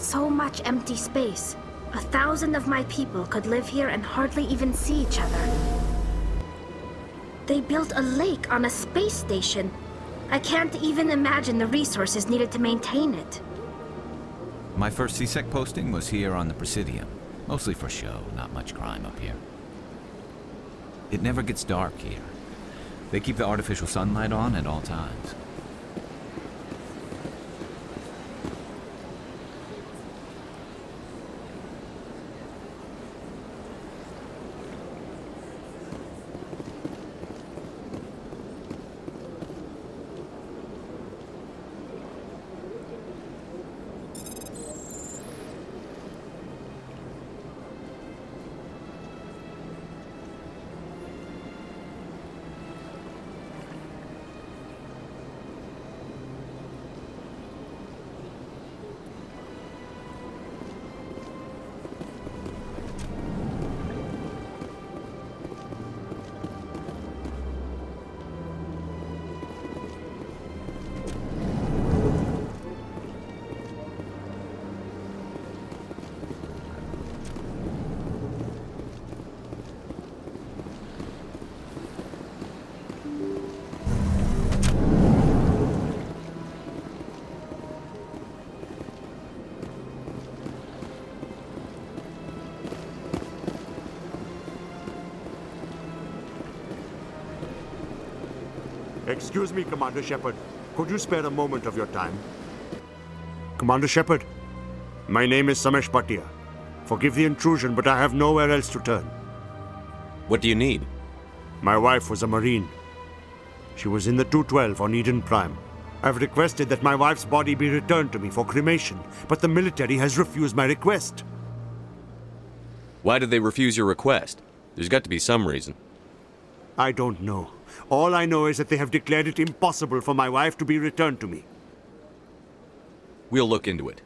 so much empty space. 1,000 of my people could live here and hardly even see each other. They built a lake on a space station. I can't even imagine the resources needed to maintain it. My first CSEC posting was here on the Presidium. Mostly for show, not much crime up here. It never gets dark here. They keep the artificial sunlight on at all times. Excuse me, Commander Shepard. Could you spare a moment of your time? Commander Shepard, my name is Samesh Bhatia. Forgive the intrusion, but I have nowhere else to turn. What do you need? My wife was a Marine. She was in the 212 on Eden Prime. I've requested that my wife's body be returned to me for cremation, but the military has refused my request. Why did they refuse your request? There's got to be some reason. I don't know. All I know is that they have declared it impossible for my wife to be returned to me. We'll look into it.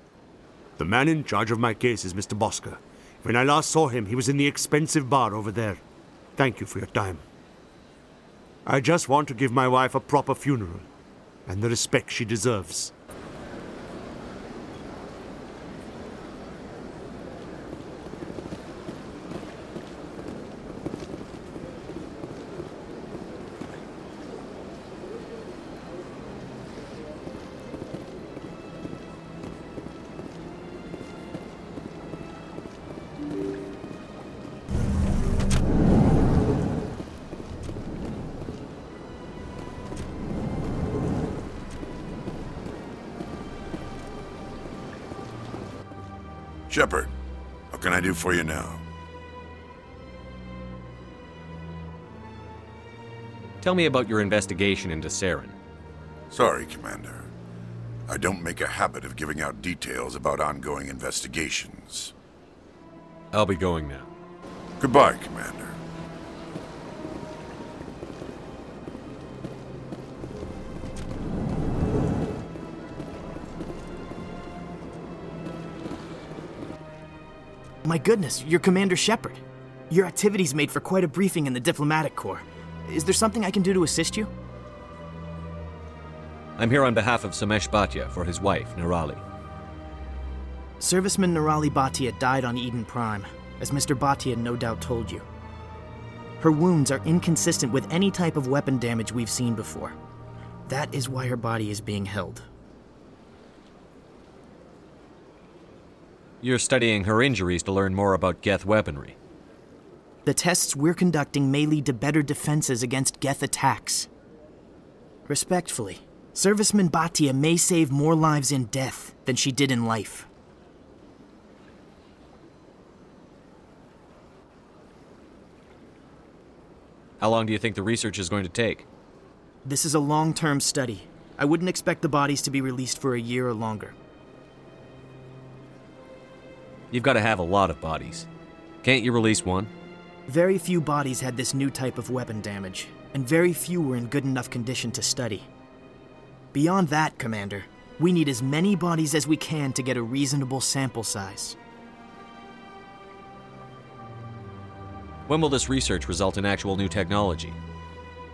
The man in charge of my case is Mr. Bosker. When I last saw him, he was in the expensive bar over there. Thank you for your time. I just want to give my wife a proper funeral, and the respect she deserves. Shepard, what can I do for you now? Tell me about your investigation into Saren. Sorry, Commander. I don't make a habit of giving out details about ongoing investigations. I'll be going now. Goodbye, Commander. My goodness, you're Commander Shepard. Your activities made for quite a briefing in the Diplomatic Corps. Is there something I can do to assist you? I'm here on behalf of Samesh Bhatia for his wife, Nirali. Serviceman Nirali Bhatia died on Eden Prime, as Mr. Bhatia no doubt told you. Her wounds are inconsistent with any type of weapon damage we've seen before. That is why her body is being held. You're studying her injuries to learn more about Geth weaponry. The tests we're conducting may lead to better defenses against Geth attacks. Respectfully, Serviceman Bhatia may save more lives in death than she did in life. How long do you think the research is going to take? This is a long-term study. I wouldn't expect the bodies to be released for a year or longer. You've got to have a lot of bodies. Can't you release one? Very few bodies had this new type of weapon damage, and very few were in good enough condition to study. Beyond that, Commander, we need as many bodies as we can to get a reasonable sample size. When will this research result in actual new technology?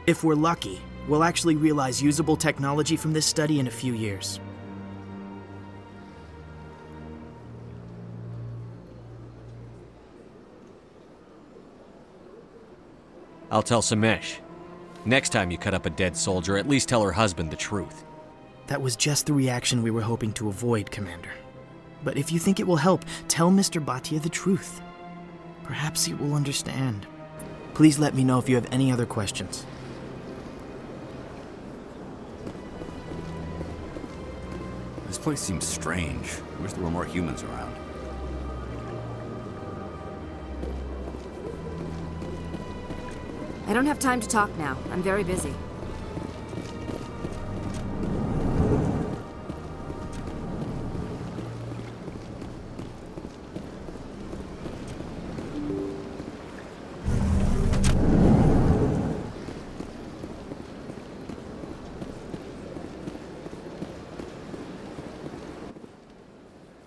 If we're lucky, we'll actually realize usable technology from this study in a few years. I'll tell Samesh. Next time you cut up a dead soldier, at least tell her husband the truth. That was just the reaction we were hoping to avoid, Commander. But if you think it will help, tell Mr. Bhatia the truth. Perhaps he will understand. Please let me know if you have any other questions. This place seems strange. I wish there were more humans around. I don't have time to talk now. I'm very busy.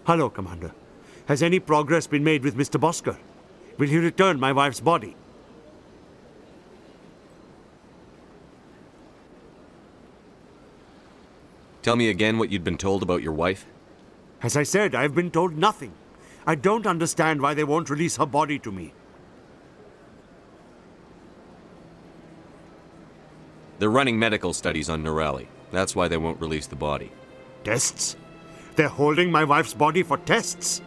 Hello, Commander. Has any progress been made with Mr. Bosker? Will he return my wife's body? Tell me again what you'd been told about your wife? As I said, I've been told nothing. I don't understand why they won't release her body to me. They're running medical studies on Nirali. That's why they won't release the body. Tests? They're holding my wife's body for tests.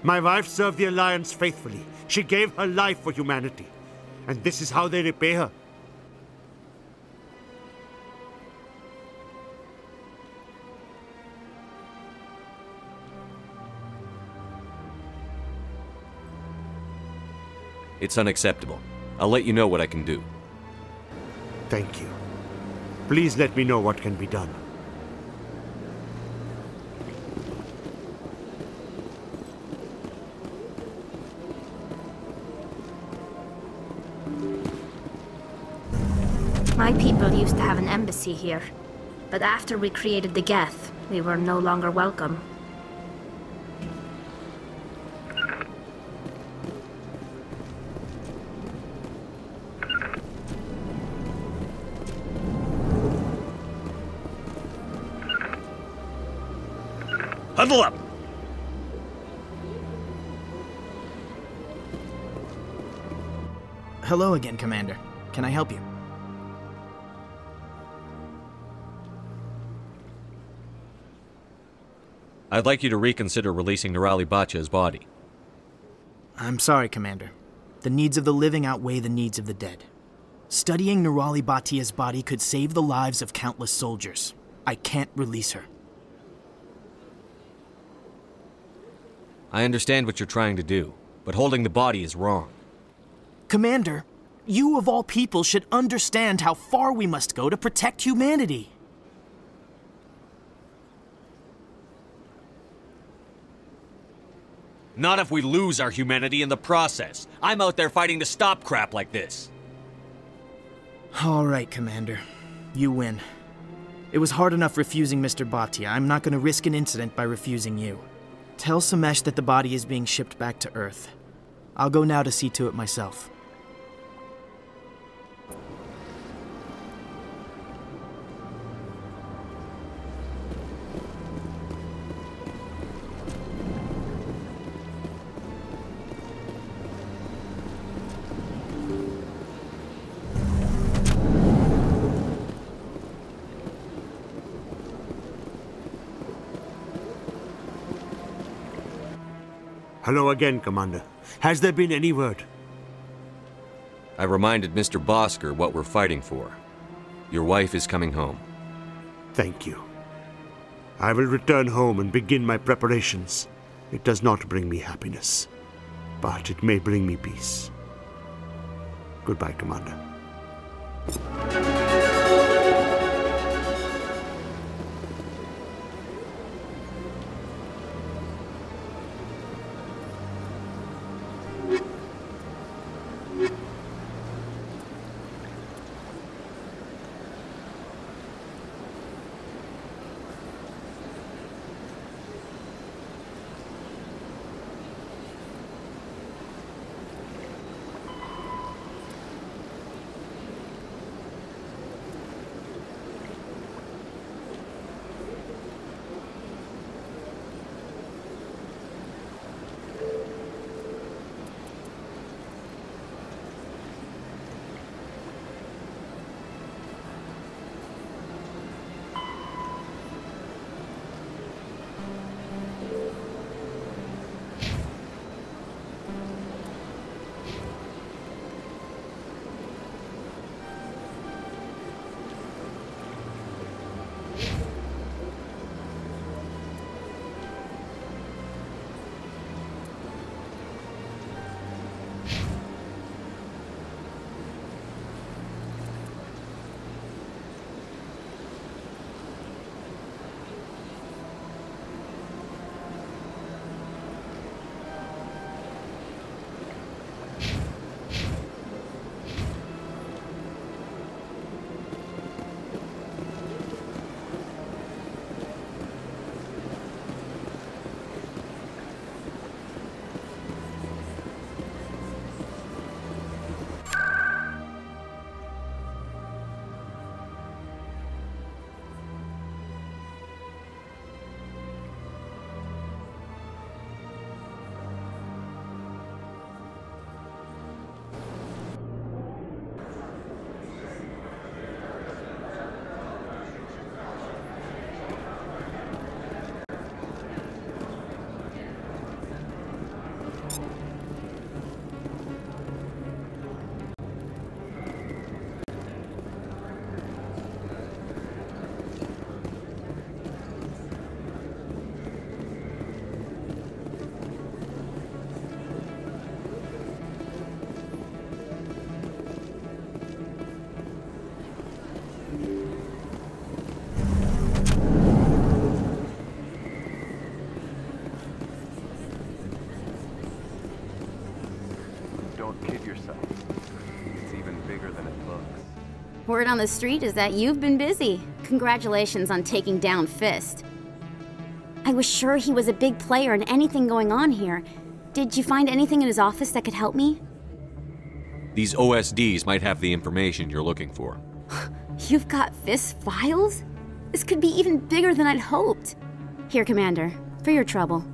My wife served the Alliance faithfully. She gave her life for humanity. And this is how they repay her. It's unacceptable. I'll let you know what I can do. Thank you. Please let me know what can be done. My people used to have an embassy here, but after we created the Geth, we were no longer welcome. Huddle up! Hello again, Commander. Can I help you? I'd like you to reconsider releasing Nirali Bhatia's body. I'm sorry, Commander. The needs of the living outweigh the needs of the dead. Studying Nirali Bhatia's body could save the lives of countless soldiers. I can't release her. I understand what you're trying to do, but holding the body is wrong. Commander, you of all people should understand how far we must go to protect humanity. Not if we lose our humanity in the process. I'm out there fighting to stop crap like this. All right, Commander. You win. It was hard enough refusing Mr. Bhatia. I'm not going to risk an incident by refusing you. Tell Samesh that the body is being shipped back to Earth. I'll go now to see to it myself. Hello again, Commander. Has there been any word? I reminded Mr. Bosker what we're fighting for. Your wife is coming home. Thank you. I will return home and begin my preparations. It does not bring me happiness, but it may bring me peace. Goodbye, Commander. Word on the street is that you've been busy. Congratulations on taking down Fist. I was sure he was a big player in anything going on here. Did you find anything in his office that could help me? These OSDs might have the information you're looking for. You've got Fist's files? This could be even bigger than I'd hoped. Here, Commander, for your trouble.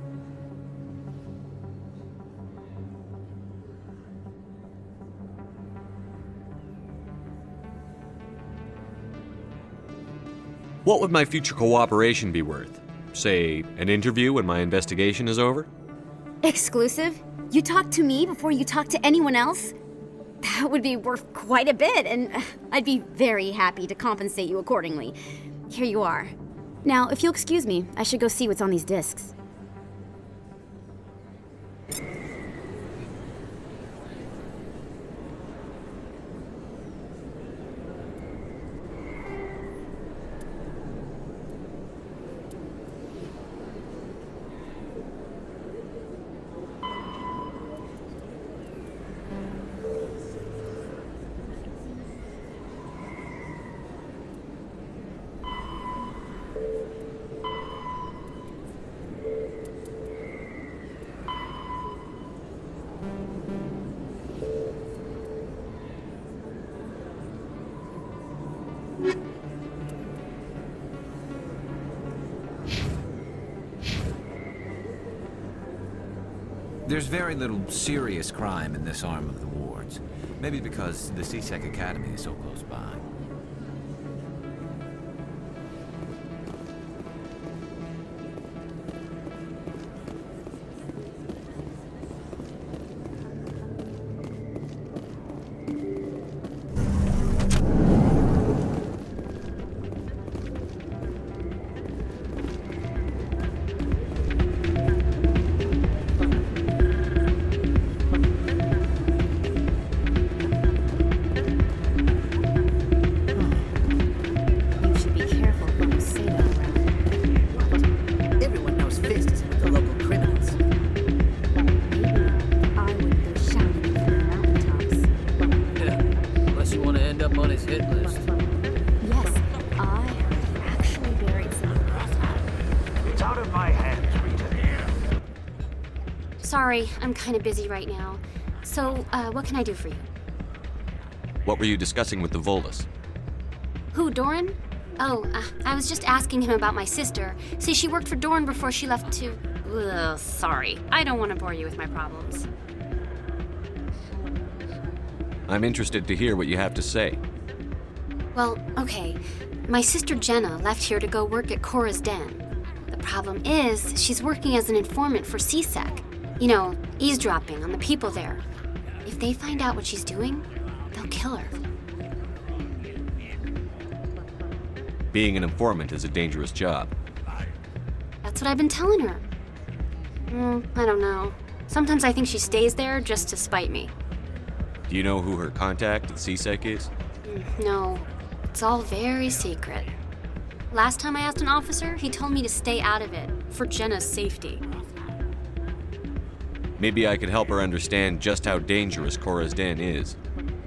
What would my future cooperation be worth? Say, an interview when my investigation is over? Exclusive? You talk to me before you talk to anyone else? That would be worth quite a bit, and I'd be very happy to compensate you accordingly. Here you are. Now, if you'll excuse me, I should go see what's on these discs. There's very little serious crime in this arm of the wards. Maybe because the CSEC Academy is so close by. Sorry, I'm kind of busy right now. So, what can I do for you? What were you discussing with the Volus? Who, Doran? Oh, I was just asking him about my sister. See, she worked for Doran before she left to... Ugh, sorry. I don't want to bore you with my problems. I'm interested to hear what you have to say. Well, okay. My sister Jenna left here to go work at Cora's Den. The problem is, she's working as an informant for CSEC. You know, eavesdropping on the people there. If they find out what she's doing, they'll kill her. Being an informant is a dangerous job. That's what I've been telling her. I don't know. Sometimes I think she stays there just to spite me. Do you know who her contact at CSEC is? No. It's all very secret. Last time I asked an officer, he told me to stay out of it, for Jenna's safety. Maybe I could help her understand just how dangerous Cora's Den is.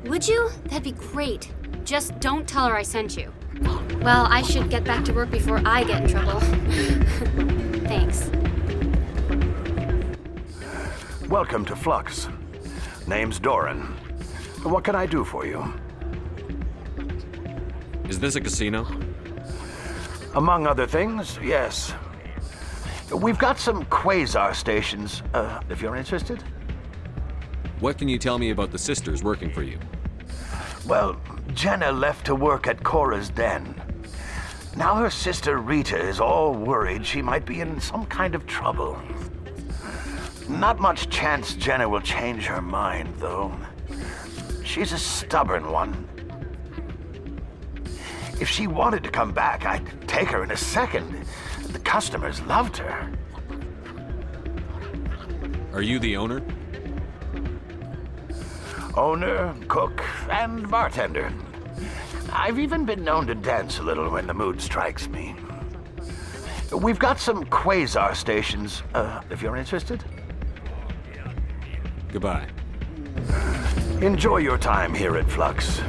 Would you? That'd be great. Just don't tell her I sent you. Well, I should get back to work before I get in trouble. Thanks. Welcome to Flux. Name's Doran. What can I do for you? Is this a casino? Among other things, yes. We've got some quasar stations, if you're interested. What can you tell me about the sisters working for you? Well, Jenna left to work at Cora's Den. Now her sister Rita is all worried she might be in some kind of trouble. Not much chance Jenna will change her mind, though. She's a stubborn one. If she wanted to come back, I'd take her in a second. The customers loved her. Are you the owner? Owner, cook, and bartender. I've even been known to dance a little when the mood strikes me. We've got some quasar stations, if you're interested. Goodbye. Enjoy your time here at Flux.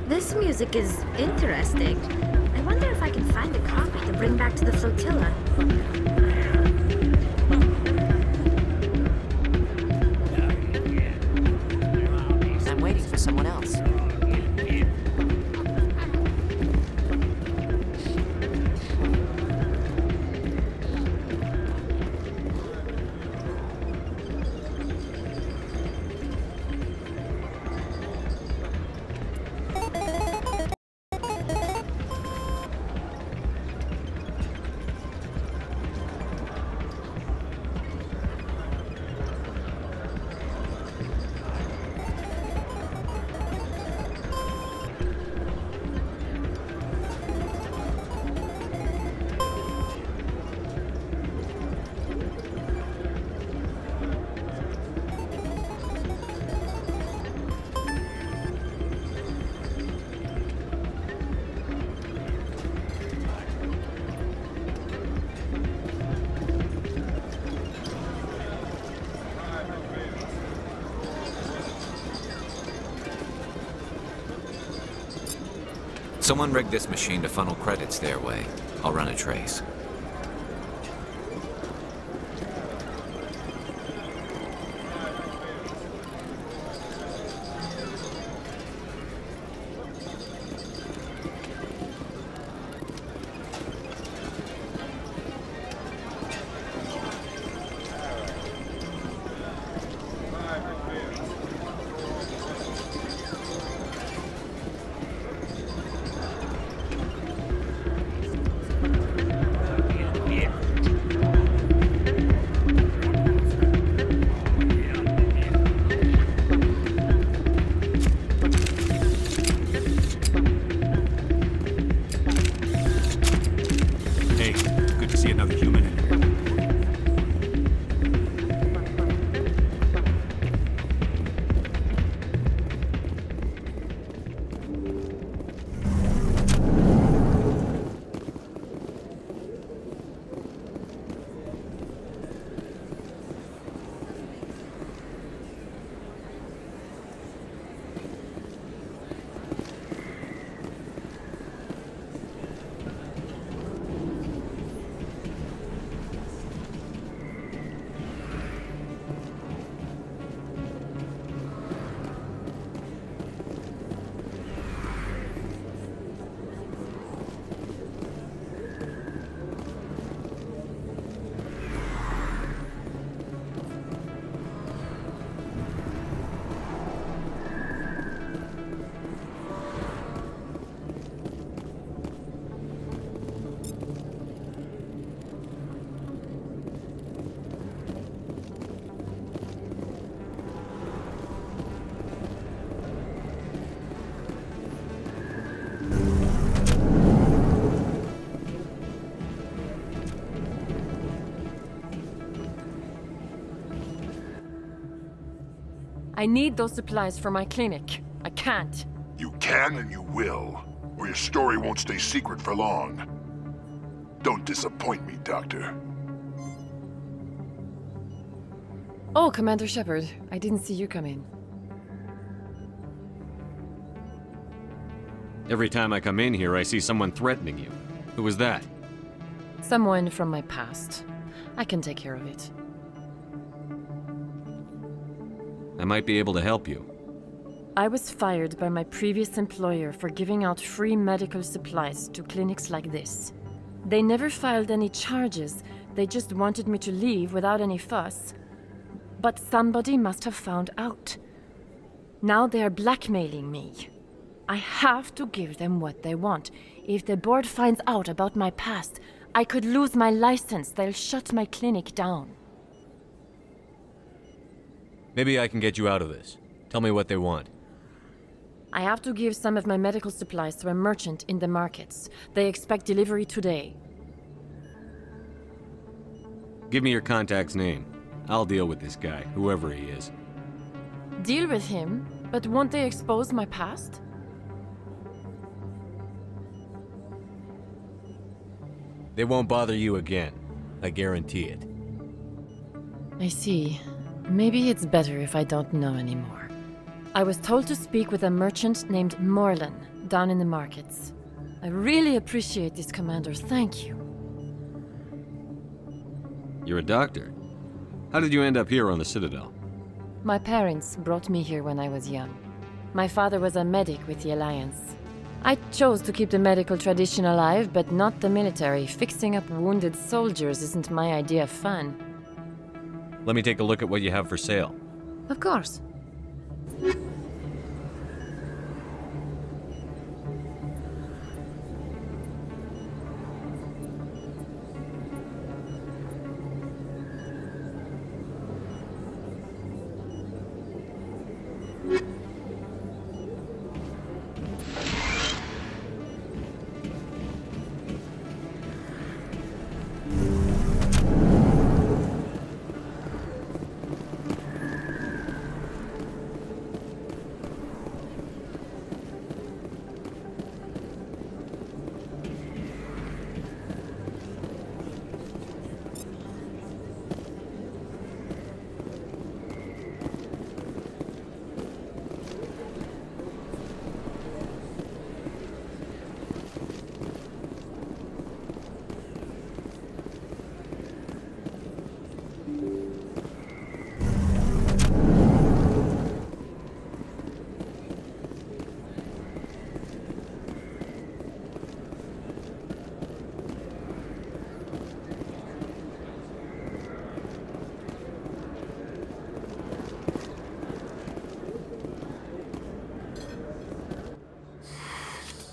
This music is interesting. I wonder if I can find a copy to bring back to the flotilla. I'm waiting for someone else. Someone rigged this machine to funnel credits their way. I'll run a trace. I need those supplies for my clinic. I can't. You can and you will, or your story won't stay secret for long. Don't disappoint me, Doctor. Oh, Commander Shepard. I didn't see you come in. Every time I come in here, I see someone threatening you. Who was that? Someone from my past. I can take care of it. I might be able to help you. I was fired by my previous employer for giving out free medical supplies to clinics like this. They never filed any charges. They just wanted me to leave without any fuss. But somebody must have found out. Now they are blackmailing me. I have to give them what they want. If the board finds out about my past, I could lose my license. They'll shut my clinic down. Maybe I can get you out of this. Tell me what they want. I have to give some of my medical supplies to a merchant in the markets. They expect delivery today. Give me your contact's name. I'll deal with this guy, whoever he is. Deal with him? But won't they expose my past? They won't bother you again. I guarantee it. I see. Maybe it's better if I don't know anymore. I was told to speak with a merchant named Morlan, down in the markets. I really appreciate this, Commander. Thank you. You're a doctor. How did you end up here on the Citadel? My parents brought me here when I was young. My father was a medic with the Alliance. I chose to keep the medical tradition alive, but not the military. Fixing up wounded soldiers isn't my idea of fun. Let me take a look at what you have for sale. Of course.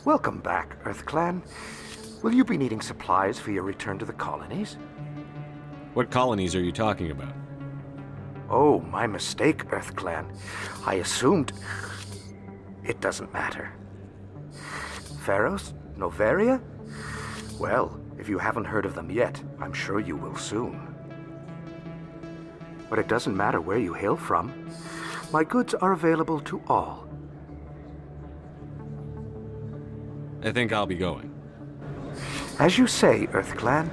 Welcome back, EarthClan. Will you be needing supplies for your return to the colonies? What colonies are you talking about? Oh, my mistake, EarthClan. I assumed... It doesn't matter. Pharos? Noveria? Well, if you haven't heard of them yet, I'm sure you will soon. But it doesn't matter where you hail from. My goods are available to all. I think I'll be going. As you say, EarthClan.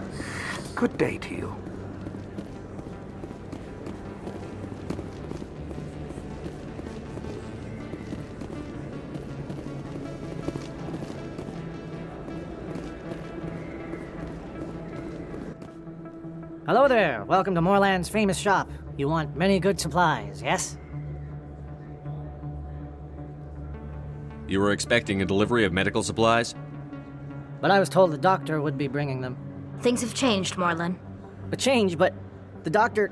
Good day to you. Hello there. Welcome to Morland's famous shop. You want many good supplies, yes? You were expecting a delivery of medical supplies? But I was told the doctor would be bringing them. Things have changed, Morlan. A change, but the doctor...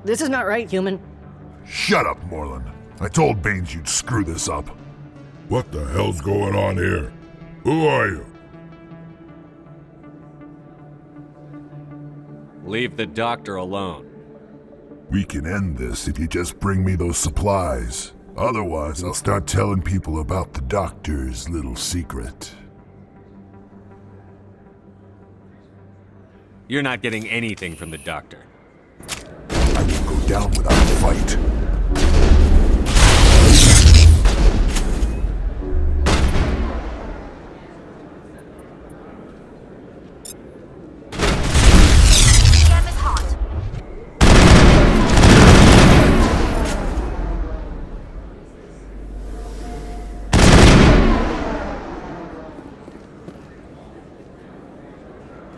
This is not right, human. Shut up, Morlan. I told Baines you'd screw this up. What the hell's going on here? Who are you? Leave the doctor alone. We can end this if you just bring me those supplies. Otherwise, I'll start telling people about the doctor's little secret. You're not getting anything from the doctor. I can go down without a fight.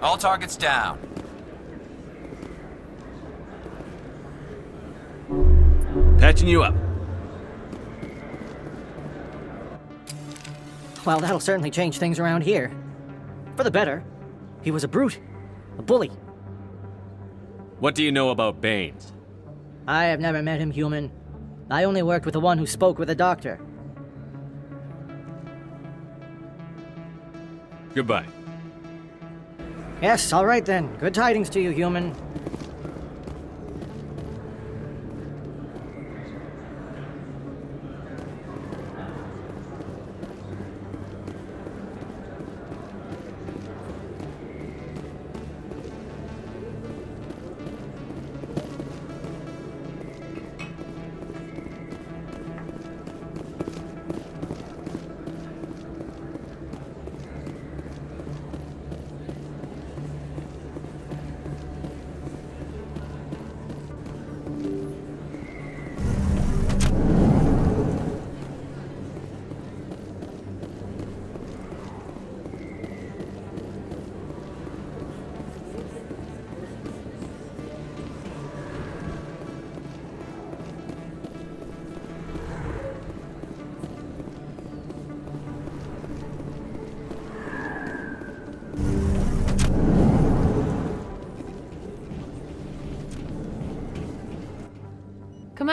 All targets down. Patching you up. Well, that'll certainly change things around here. For the better. He was a brute. A bully. What do you know about Baines? I have never met him, human. I only worked with the one who spoke with the doctor. Goodbye. Yes, all right then. Good tidings to you, human.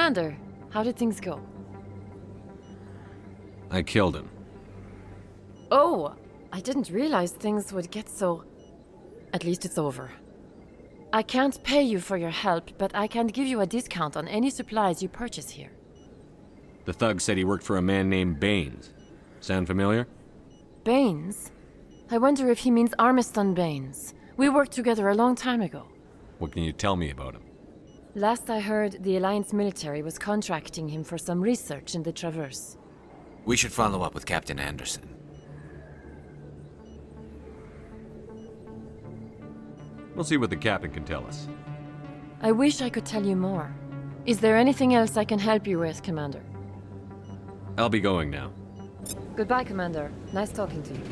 Commander, how did things go? I killed him. Oh, I didn't realize things would get so... At least it's over. I can't pay you for your help, but I can give you a discount on any supplies you purchase here. The thug said he worked for a man named Baines. Sound familiar? Baines? I wonder if he means Armiston Baines. We worked together a long time ago. What can you tell me about him? Last I heard, the Alliance military was contracting him for some research in the Traverse. We should follow up with Captain Anderson. We'll see what the captain can tell us. I wish I could tell you more. Is there anything else I can help you with, Commander? I'll be going now. Goodbye, Commander. Nice talking to you.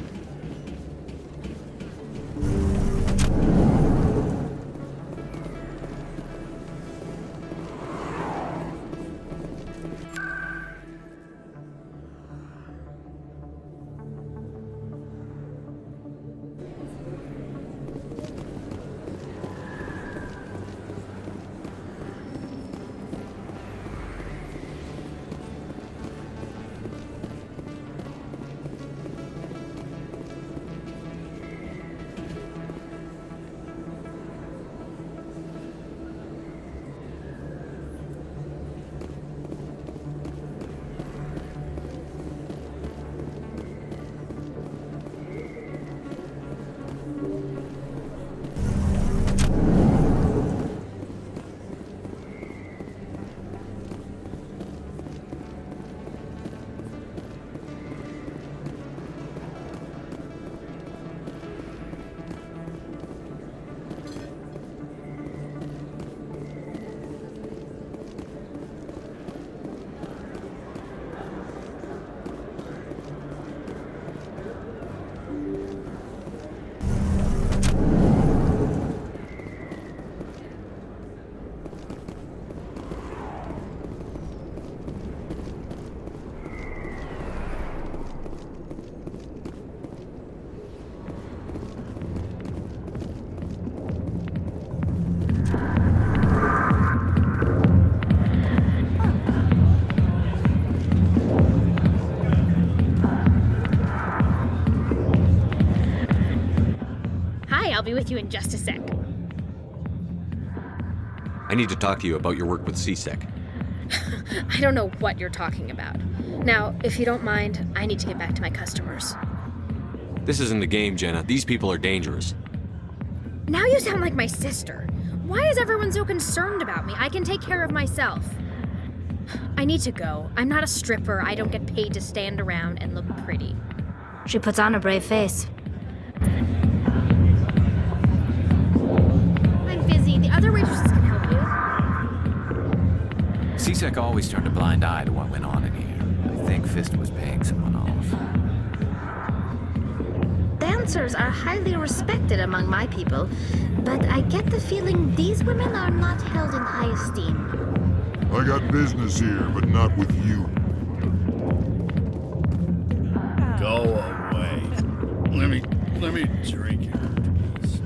I'll be with you in just a sec. I need to talk to you about your work with CSEC. I don't know what you're talking about. Now, if you don't mind, I need to get back to my customers. This isn't a game, Jenna. These people are dangerous. Now you sound like my sister. Why is everyone so concerned about me? I can take care of myself. I need to go. I'm not a stripper. I don't get paid to stand around and look pretty. She puts on a brave face. I'm busy. The other waitresses can help you. CSEC always turned a blind eye to what went on in here. I think Fist was paying someone off. Dancers are highly respected among my people, but I get the feeling these women are not held in high esteem. I got business here, but not with you. Go away. Let me drink your piece.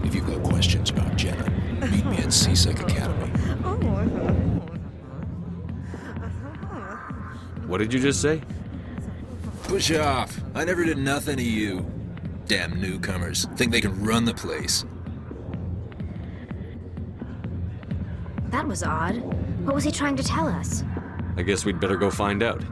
If you've got questions about Jenna, meet me at CSEC Academy. What did you just say? Push off. I never did nothing to you. Damn newcomers. Think they can run the place. That was odd. What was he trying to tell us? I guess we'd better go find out.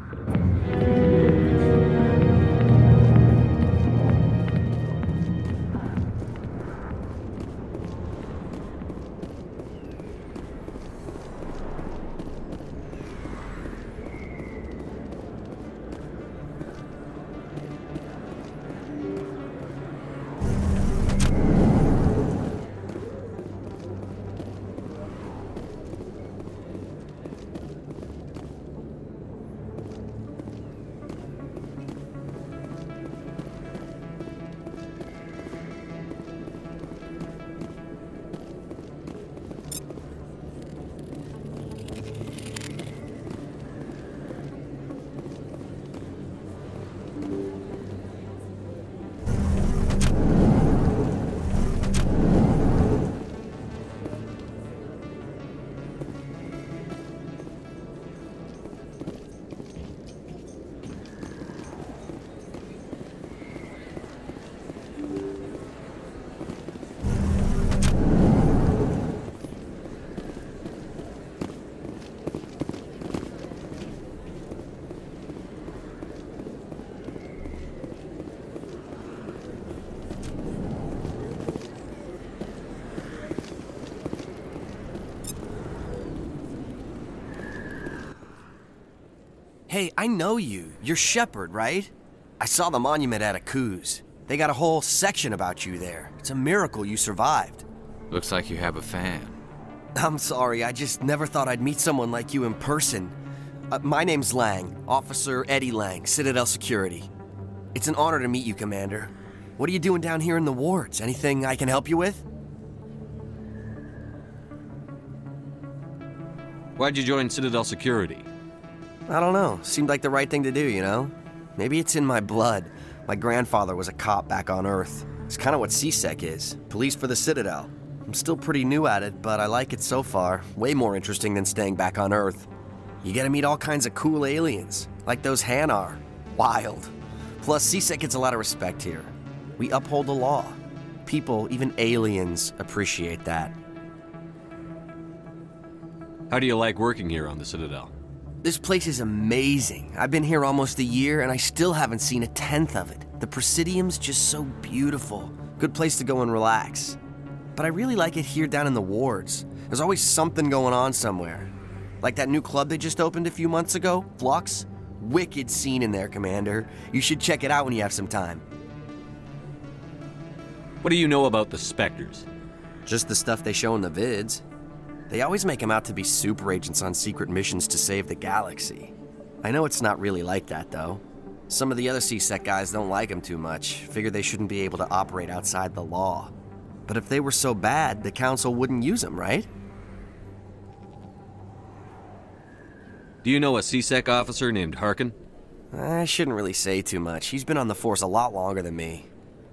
Hey, I know you. You're Shepard, right? I saw the monument at Akuz. They got a whole section about you there. It's a miracle you survived. Looks like you have a fan. I'm sorry, I just never thought I'd meet someone like you in person. My name's Lang, Officer Eddie Lang, Citadel Security. It's an honor to meet you, Commander. What are you doing down here in the wards? Anything I can help you with? Why'd you join Citadel Security? I don't know. Seemed like the right thing to do, you know? Maybe it's in my blood. My grandfather was a cop back on Earth. It's kind of what CSEC is. Police for the Citadel. I'm still pretty new at it, but I like it so far. Way more interesting than staying back on Earth. You get to meet all kinds of cool aliens, like those Hanar. Wild. Plus, CSEC gets a lot of respect here. We uphold the law. People, even aliens, appreciate that. How do you like working here on the Citadel? This place is amazing. I've been here almost a year, and I still haven't seen a tenth of it. The Presidium's just so beautiful. Good place to go and relax. But I really like it here down in the wards. There's always something going on somewhere. Like that new club they just opened a few months ago, Flux. Wicked scene in there, Commander. You should check it out when you have some time. What do you know about the Spectres? Just the stuff they show in the vids. They always make them out to be super agents on secret missions to save the galaxy. I know it's not really like that, though. Some of the other CSEC guys don't like them too much, figure they shouldn't be able to operate outside the law. But if they were so bad, the Council wouldn't use them, right? Do you know a CSEC officer named Harkin? I shouldn't really say too much. He's been on the force a lot longer than me.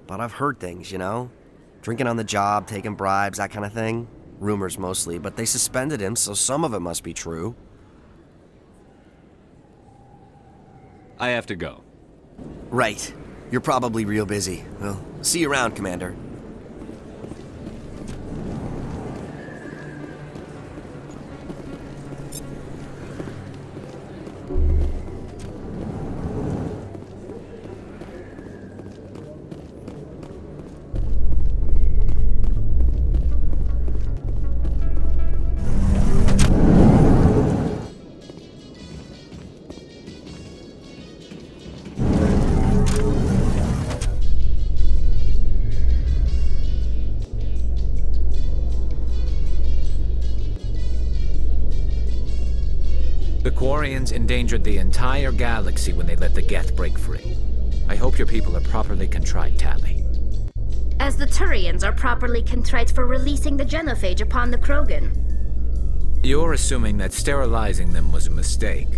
But I've heard things, you know? Drinking on the job, taking bribes, that kind of thing. Rumors mostly, but they suspended him, so some of it must be true. I have to go. Right. You're probably real busy. Well, see you around, Commander. The Quarians endangered the entire galaxy when they let the Geth break free. I hope your people are properly contrite, Tally. As the Turians are properly contrite for releasing the genophage upon the Krogan. You're assuming that sterilizing them was a mistake.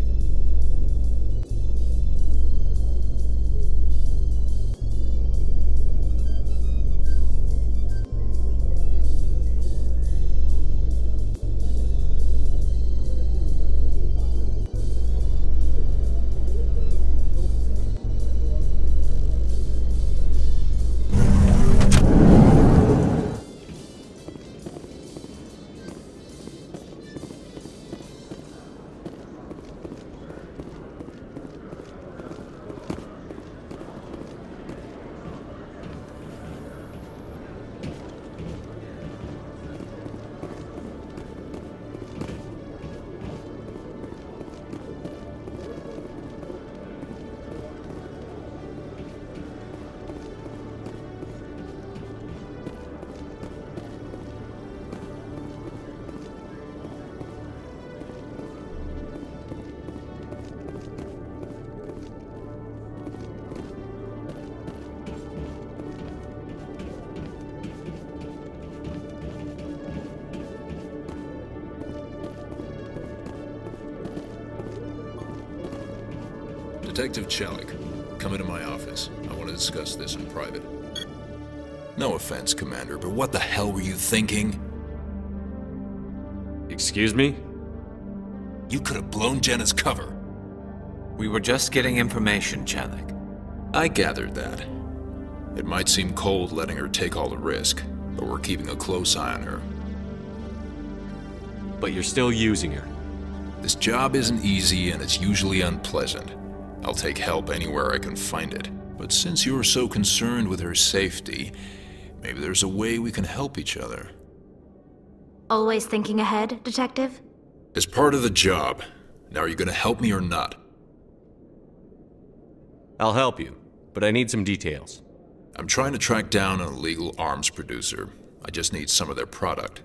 Detective Chalik, come into my office. I want to discuss this in private. No offense, Commander, but what the hell were you thinking? Excuse me? You could have blown Jenna's cover. We were just getting information, Chalik. I gathered that. It might seem cold letting her take all the risk, but we're keeping a close eye on her. But you're still using her. This job isn't easy and it's usually unpleasant. I'll take help anywhere I can find it. But since you're so concerned with her safety, maybe there's a way we can help each other. Always thinking ahead, Detective? As part of the job. Now, are you gonna help me or not? I'll help you, but I need some details. I'm trying to track down an illegal arms producer. I just need some of their product.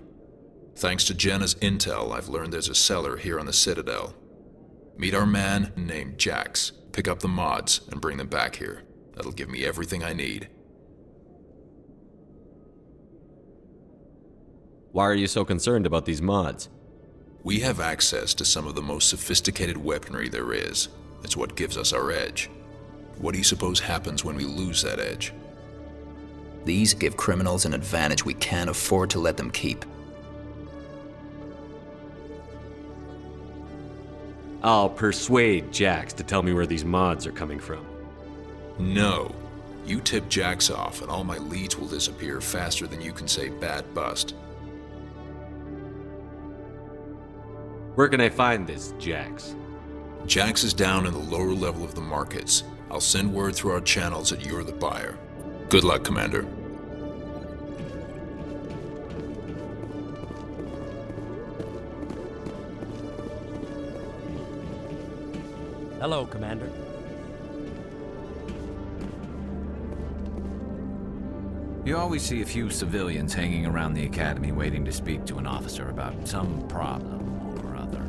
Thanks to Jenna's intel, I've learned there's a seller here on the Citadel. Meet our man named Jax. Pick up the mods and bring them back here. That'll give me everything I need. Why are you so concerned about these mods? We have access to some of the most sophisticated weaponry there is. It's what gives us our edge. What do you suppose happens when we lose that edge? These give criminals an advantage we can't afford to let them keep. I'll persuade Jax to tell me where these mods are coming from. No. You tip Jax off and all my leads will disappear faster than you can say bad bust. Where can I find this Jax? Jax is down in the lower level of the markets. I'll send word through our channels that you're the buyer. Good luck, Commander. Hello, Commander. You always see a few civilians hanging around the academy waiting to speak to an officer about some problem or other.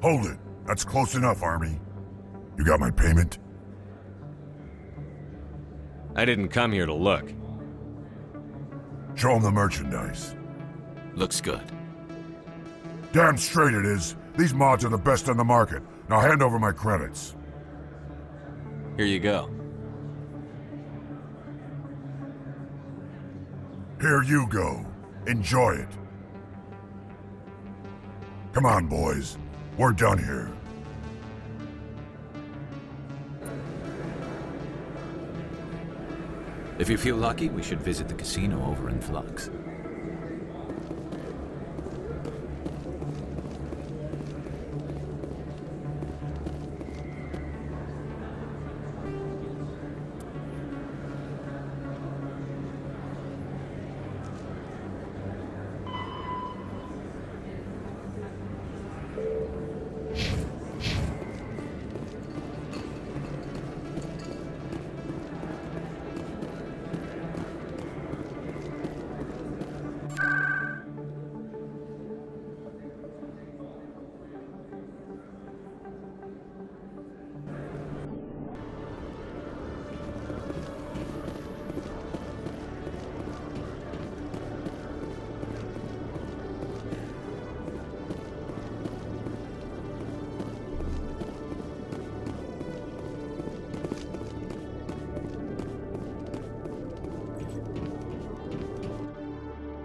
Hold it. That's close enough, Army. You got my payment? I didn't come here to look. Show him the merchandise. Looks good. Damn straight it is. These mods are the best on the market. Now hand over my credits. Here you go. Here you go. Enjoy it. Come on, boys. We're done here. If you feel lucky, we should visit the casino over in Flux.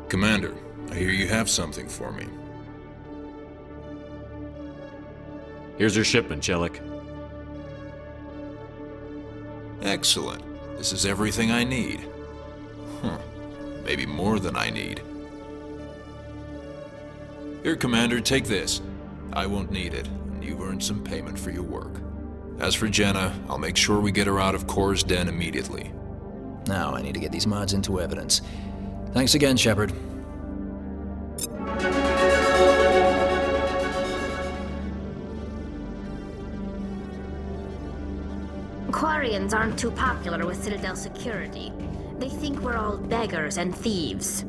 Commander, I hear you have something for me. Here's your shipment, Chelik. Excellent. This is everything I need. Huh. Maybe more than I need. Here, Commander, take this. I won't need it, and you've earned some payment for your work. As for Jenna, I'll make sure we get her out of Cora's den immediately. Now I need to get these mods into evidence. Thanks again, Shepard. Quarians aren't too popular with Citadel security. They think we're all beggars and thieves.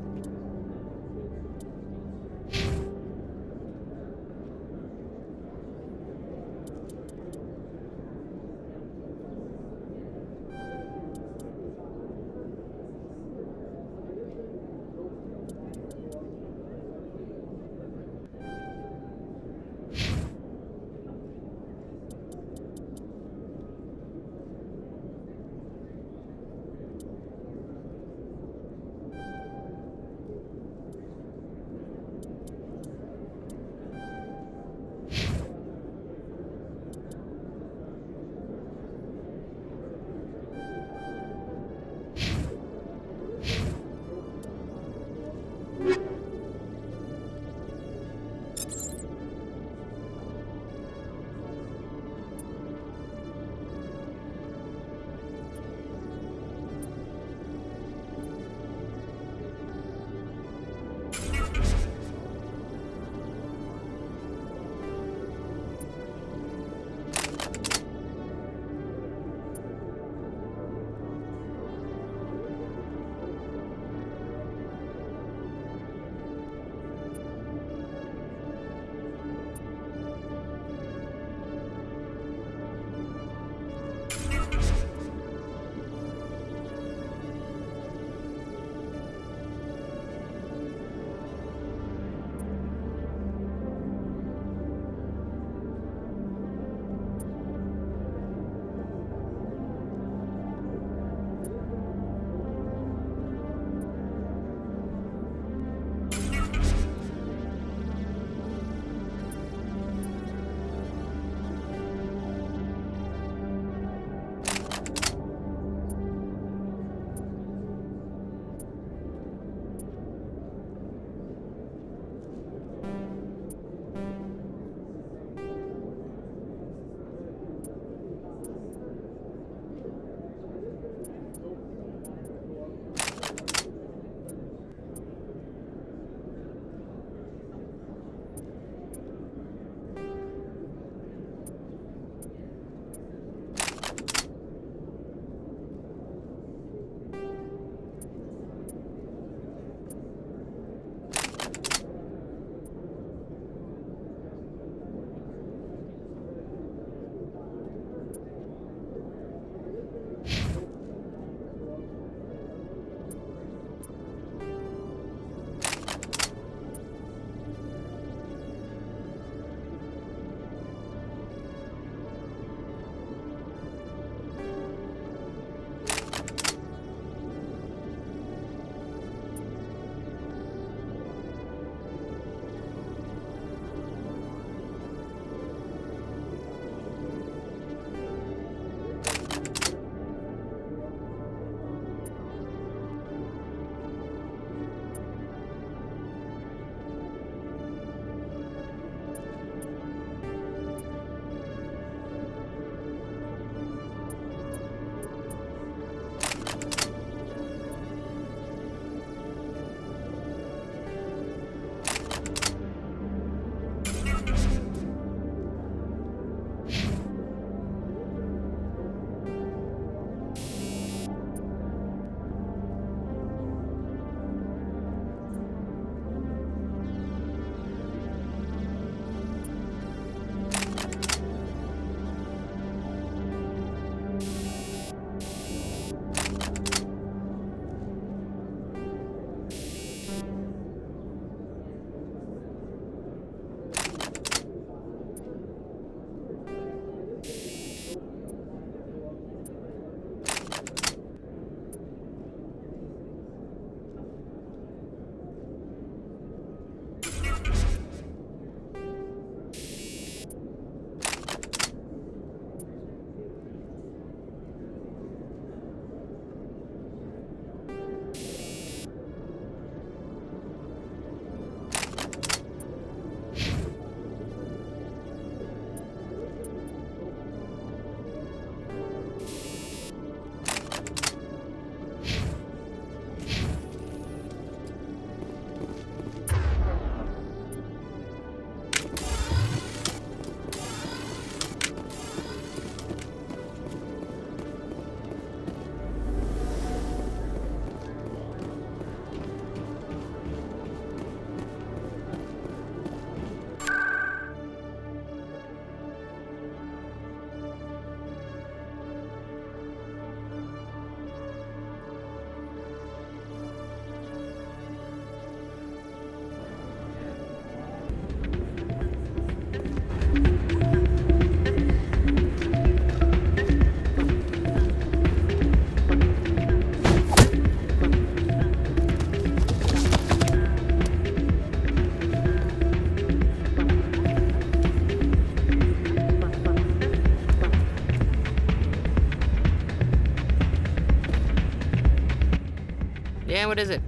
Yeah, what is it?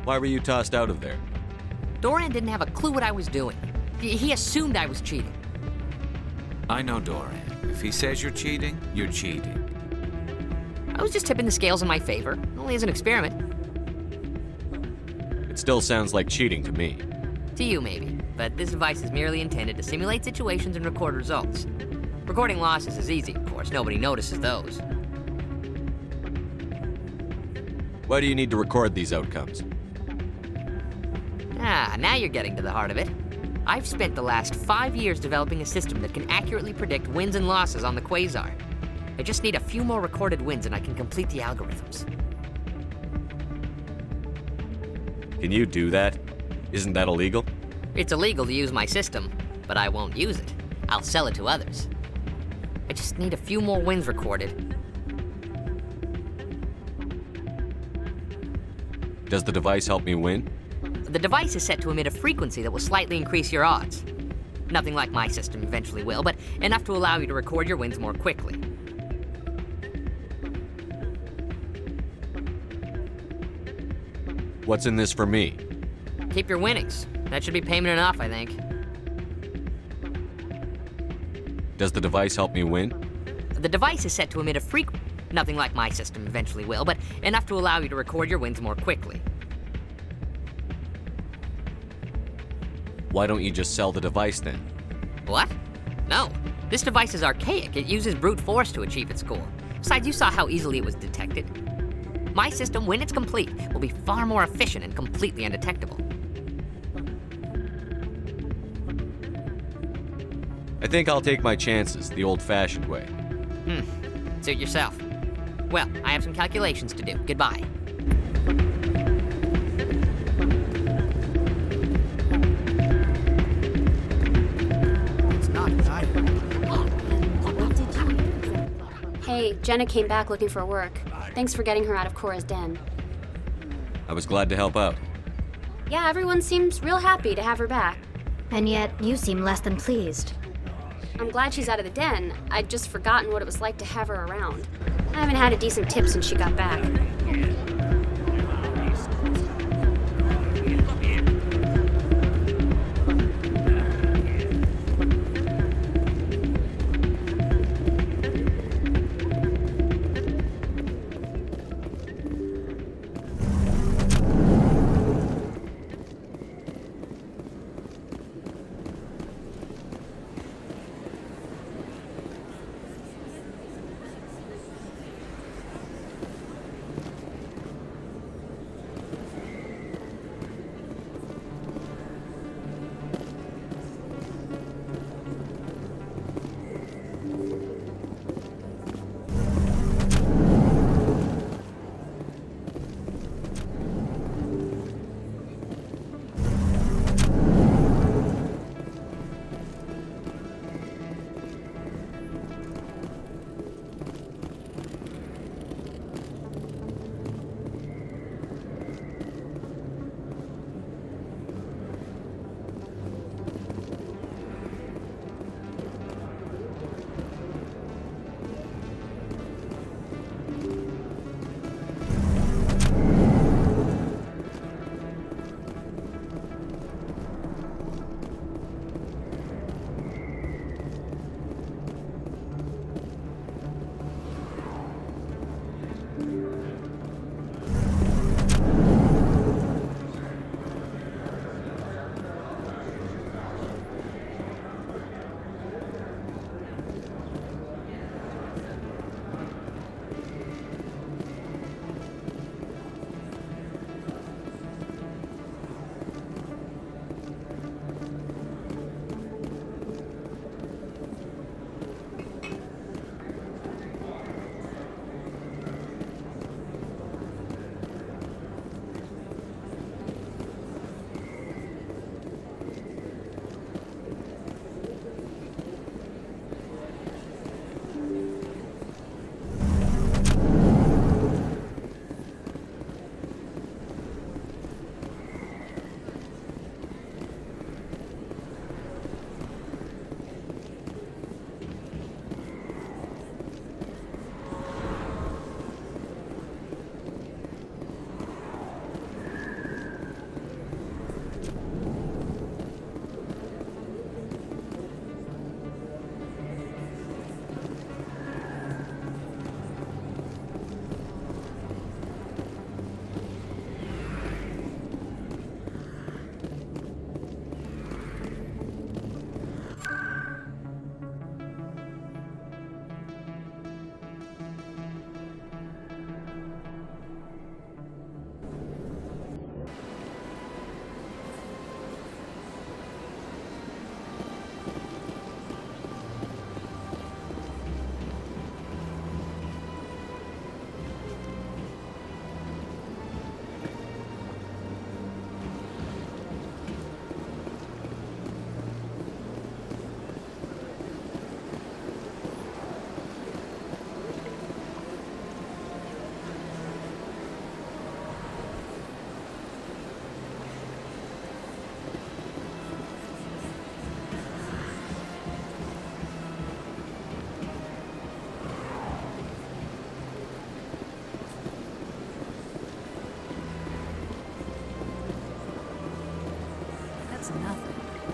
Why were you tossed out of there? Doran didn't have a clue what I was doing. He assumed I was cheating. I know Doran. If he says you're cheating, you're cheating. I was just tipping the scales in my favor, only as an experiment. It still sounds like cheating to me. To you, maybe, but this device is merely intended to simulate situations and record results. Recording losses is easy, of course. Nobody notices those. Why do you need to record these outcomes? Ah, now you're getting to the heart of it. I've spent the last 5 years developing a system that can accurately predict wins and losses on the Quasar. I just need a few more recorded wins and I can complete the algorithms. Can you do that? Isn't that illegal? It's illegal to use my system, but I won't use it. I'll sell it to others. I just need a few more wins recorded. Does the device help me win? The device is set to emit a frequency that will slightly increase your odds. Nothing like my system eventually will, but enough to allow you to record your wins more quickly. What's in this for me? Keep your winnings. That should be payment enough, I think. Does the device help me win? The device is set to emit a frequency. Nothing like my system eventually will, but enough to allow you to record your wins more quickly. Why don't you just sell the device then? What? No. This device is archaic. It uses brute force to achieve its goal. Besides, you saw how easily it was detected. My system, when it's complete, will be far more efficient and completely undetectable. I think I'll take my chances the old-fashioned way. Suit yourself. Well, I have some calculations to do. Goodbye. Hey, Jenna came back looking for work. Thanks for getting her out of Cora's den. I was glad to help out. Yeah, everyone seems real happy to have her back. And yet, you seem less than pleased. I'm glad she's out of the den. I'd just forgotten what it was like to have her around. I haven't had a decent tip since she got back.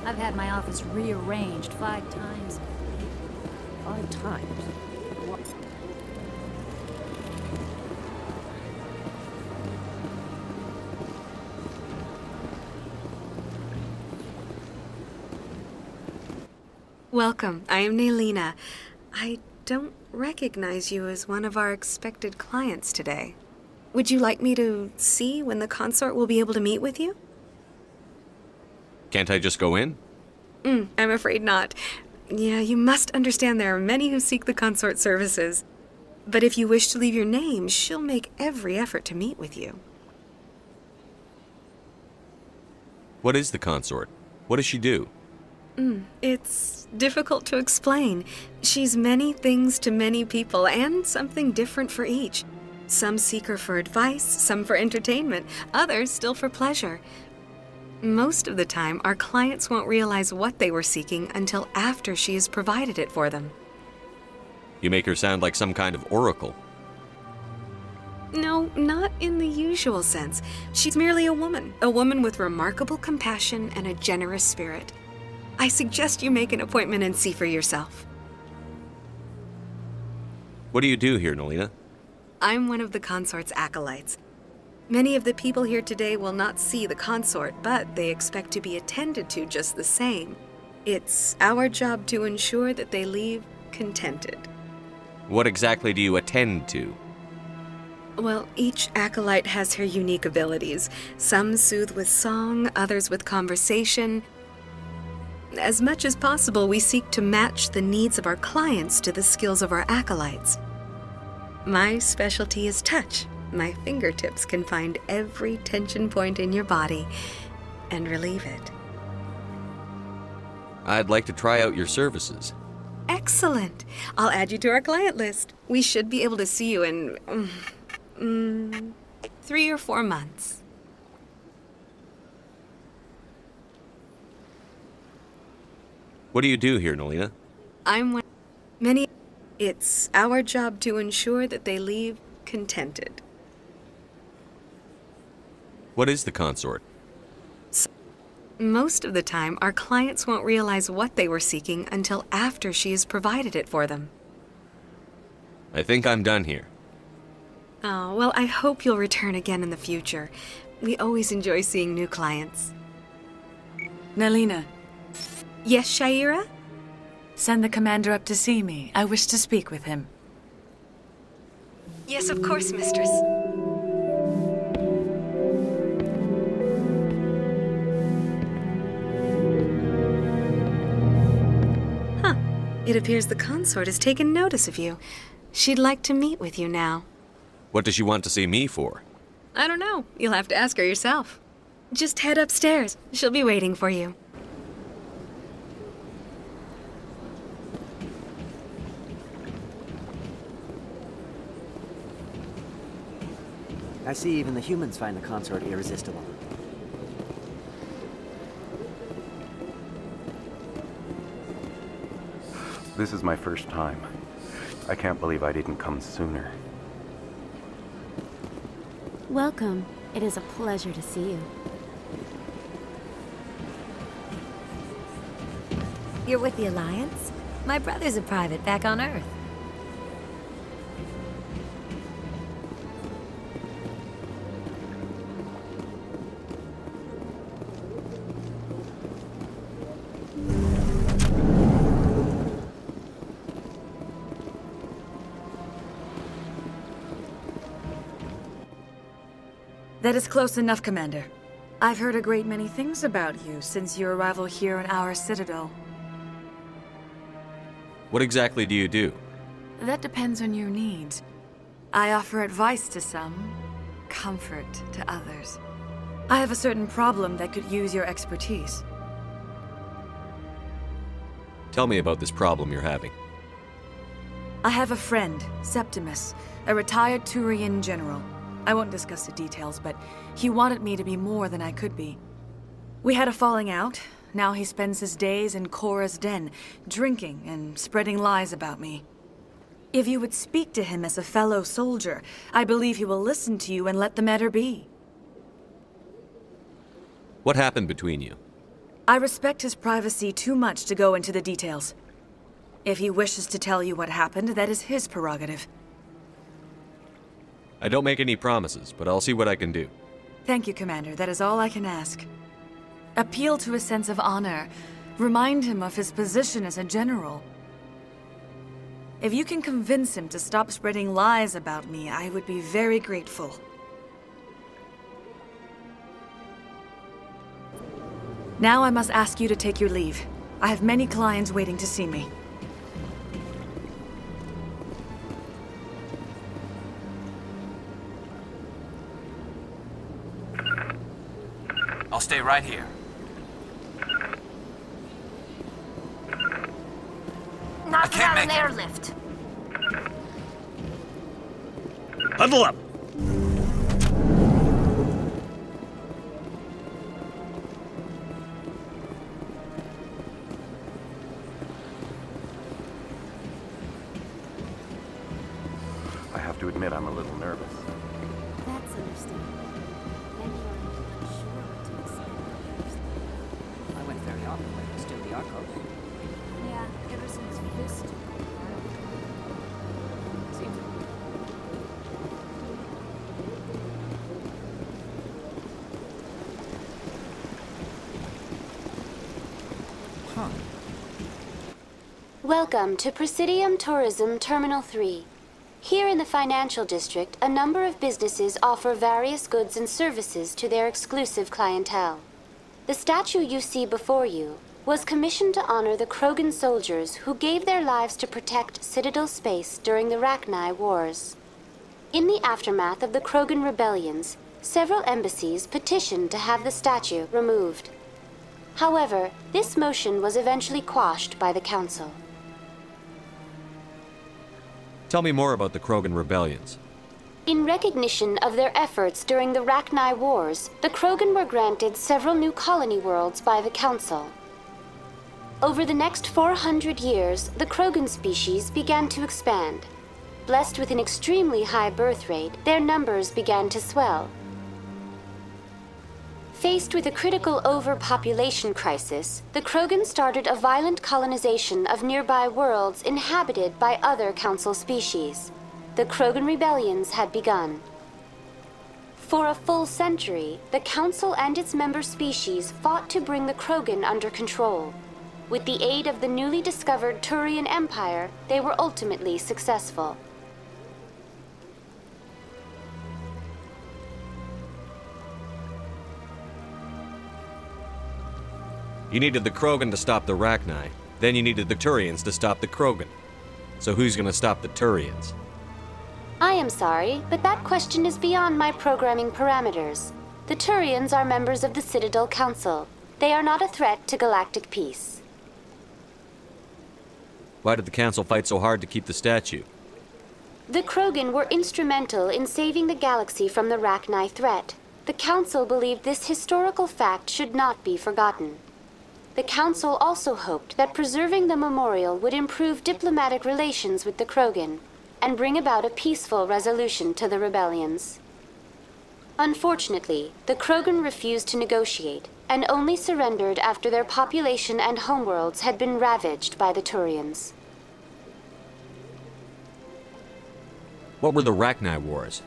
I've had my office rearranged 5 times. 5 times? What? Welcome. I am Nelina. I don't recognize you as one of our expected clients today. Would you like me to see when the consort will be able to meet with you? Can't I just go in? I'm afraid not. Yeah, you must understand there are many who seek the consort services. But if you wish to leave your name, she'll make every effort to meet with you. What is the consort? What does she do? It's difficult to explain. She's many things to many people, and something different for each. Some seek her for advice, some for entertainment, others still for pleasure. Most of the time, our clients won't realize what they were seeking until after she has provided it for them. You make her sound like some kind of oracle. No, not in the usual sense. She's merely a woman with remarkable compassion and a generous spirit. I suggest you make an appointment and see for yourself. What do you do here, Nelina? I'm one of the consort's acolytes. Many of the people here today will not see the consort, but they expect to be attended to just the same. It's our job to ensure that they leave contented. What exactly do you attend to? Well, each acolyte has her unique abilities. Some soothe with song, others with conversation. As much as possible, we seek to match the needs of our clients to the skills of our acolytes. My specialty is touch. My fingertips can find every tension point in your body and relieve it. I'd like to try out your services. Excellent. I'll add you to our client list. We should be able to see you in 3 or 4 months. What do you do here, Nelina? It's our job to ensure that they leave contented. What is the consort? Most of the time, our clients won't realize what they were seeking until after she has provided it for them. I think I'm done here. Oh, well, I hope you'll return again in the future. We always enjoy seeing new clients. Nelina. Yes, Shaira? Send the commander up to see me. I wish to speak with him. Yes, of course, mistress. Huh. It appears the consort has taken notice of you. She'd like to meet with you now. What does she want to see me for? I don't know. You'll have to ask her yourself. Just head upstairs. She'll be waiting for you. I see even the humans find the consort irresistible. This is my first time. I can't believe I didn't come sooner. Welcome. It is a pleasure to see you. You're with the Alliance? My brother's a private back on Earth. That is close enough, Commander. I've heard a great many things about you since your arrival here in our Citadel. What exactly do you do? That depends on your needs. I offer advice to some, comfort to others. I have a certain problem that could use your expertise. Tell me about this problem you're having. I have a friend, Septimus, a retired Turian general. I won't discuss the details, but he wanted me to be more than I could be. We had a falling out. Now he spends his days in Cora's den, drinking and spreading lies about me. If you would speak to him as a fellow soldier, I believe he will listen to you and let the matter be. What happened between you? I respect his privacy too much to go into the details. If he wishes to tell you what happened, that is his prerogative. I don't make any promises, but I'll see what I can do. Thank you, Commander. That is all I can ask. Appeal to his sense of honor. Remind him of his position as a general. If you can convince him to stop spreading lies about me, I would be very grateful. Now I must ask you to take your leave. I have many clients waiting to see me. I'll stay right here. Not without an airlift. Huddle up! I have to admit I'm a little nervous. That's understandable. Then you're unsure what to expect. I went very often, but still the Arcos. Yeah, ever since this took Seems Welcome to Presidium Tourism Terminal 3. Here in the financial district, a number of businesses offer various goods and services to their exclusive clientele. The statue you see before you was commissioned to honor the Krogan soldiers who gave their lives to protect Citadel space during the Rachni Wars. In the aftermath of the Krogan rebellions, several embassies petitioned to have the statue removed. However, this motion was eventually quashed by the Council. Tell me more about the Krogan rebellions. In recognition of their efforts during the Rachni Wars, the Krogan were granted several new colony worlds by the Council. Over the next 400 years, the Krogan species began to expand. Blessed with an extremely high birth rate, their numbers began to swell. Faced with a critical overpopulation crisis, the Krogan started a violent colonization of nearby worlds inhabited by other Council species. The Krogan rebellions had begun. For a full century, the Council and its member species fought to bring the Krogan under control. With the aid of the newly discovered Turian Empire, they were ultimately successful. You needed the Krogan to stop the Rachni, then you needed the Turians to stop the Krogan. So who's gonna stop the Turians? I am sorry, but that question is beyond my programming parameters. The Turians are members of the Citadel Council. They are not a threat to galactic peace. Why did the Council fight so hard to keep the statue? The Krogan were instrumental in saving the galaxy from the Rachni threat. The Council believed this historical fact should not be forgotten. The Council also hoped that preserving the memorial would improve diplomatic relations with the Krogan and bring about a peaceful resolution to the rebellions. Unfortunately, the Krogan refused to negotiate and only surrendered after their population and homeworlds had been ravaged by the Turians. What were the Rachni Wars?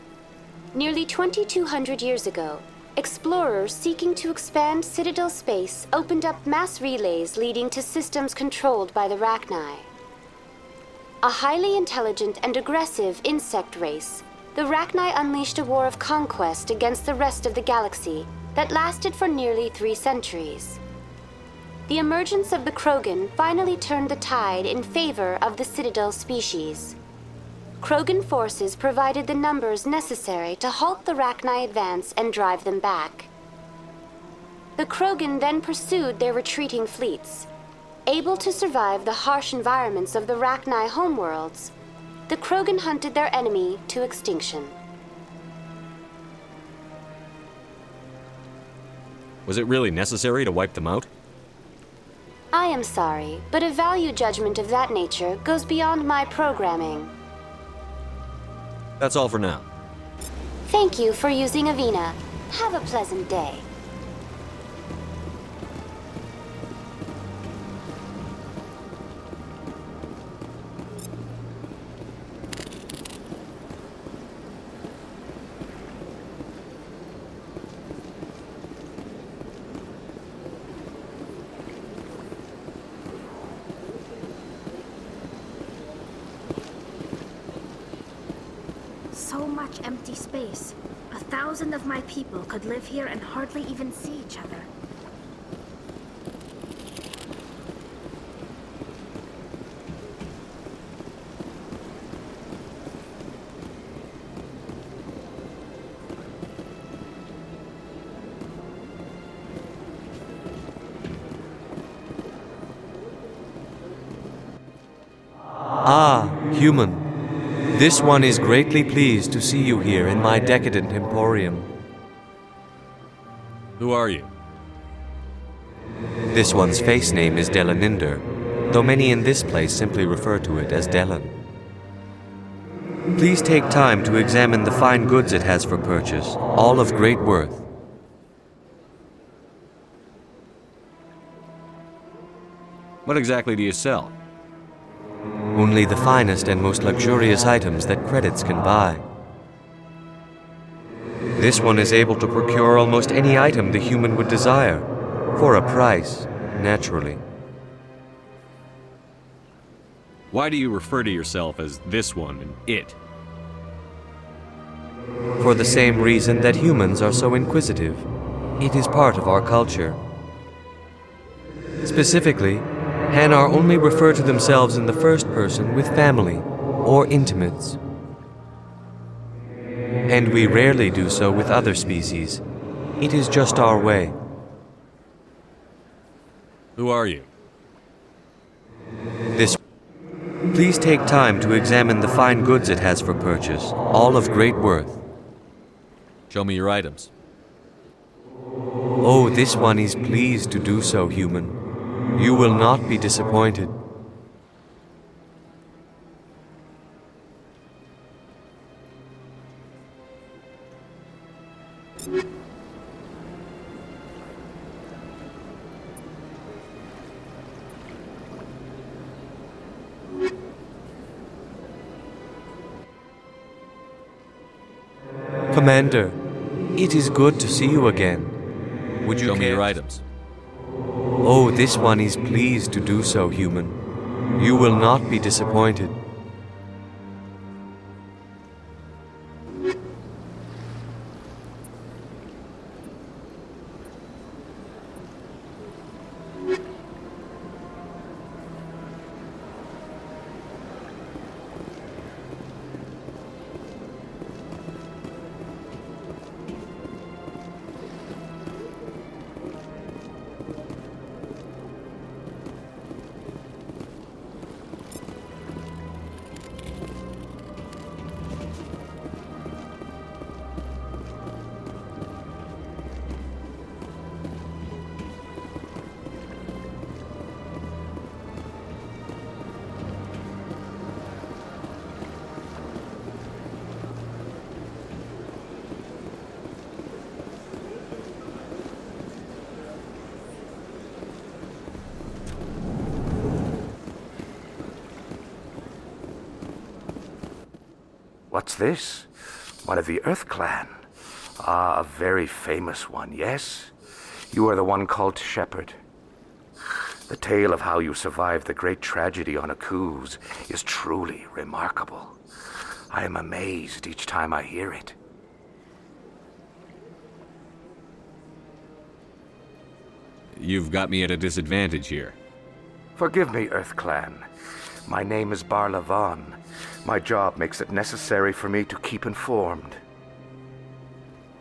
Nearly 2,200 years ago, explorers seeking to expand Citadel space opened up mass relays leading to systems controlled by the Rachni. A highly intelligent and aggressive insect race, the Rachni unleashed a war of conquest against the rest of the galaxy that lasted for nearly 3 centuries. The emergence of the Krogan finally turned the tide in favor of the Citadel species. Krogan forces provided the numbers necessary to halt the Rachni advance and drive them back. The Krogan then pursued their retreating fleets. Able to survive the harsh environments of the Rachni homeworlds, the Krogan hunted their enemy to extinction. Was it really necessary to wipe them out? I am sorry, but a value judgment of that nature goes beyond my programming. That's all for now. Thank you for using Avina. Have a pleasant day. so much empty space. 1,000 of my people could live here and hardly even see each other. Ah, human. This one is greatly pleased to see you here in my decadent emporium. Who are you? This one's face name is Delaninder, though many in this place simply refer to it as Delan. Please take time to examine the fine goods it has for purchase, all of great worth. What exactly do you sell? Only the finest and most luxurious items that credits can buy. This one is able to procure almost any item the human would desire, for a price, naturally. Why do you refer to yourself as this one and it? For the same reason that humans are so inquisitive. It is part of our culture. Specifically, Hanar only refer to themselves in the first person with family or intimates. And we rarely do so with other species. It is just our way. Who are you? Please take time to examine the fine goods it has for purchase, all of great worth. Show me your items. Oh, this one is pleased to do so, human. You will not be disappointed. Commander, it is good to see you again. Would you show me your items? Oh, this one is pleased to do so, human. You will not be disappointed. What's this? One of the Earth Clan. Ah, a very famous one, yes? You are the one called Shepherd. The tale of how you survived the great tragedy on Akuz is truly remarkable. I am amazed each time I hear it. You've got me at a disadvantage here. Forgive me, Earth Clan. My name is Barla Vaughn. My job makes it necessary for me to keep informed.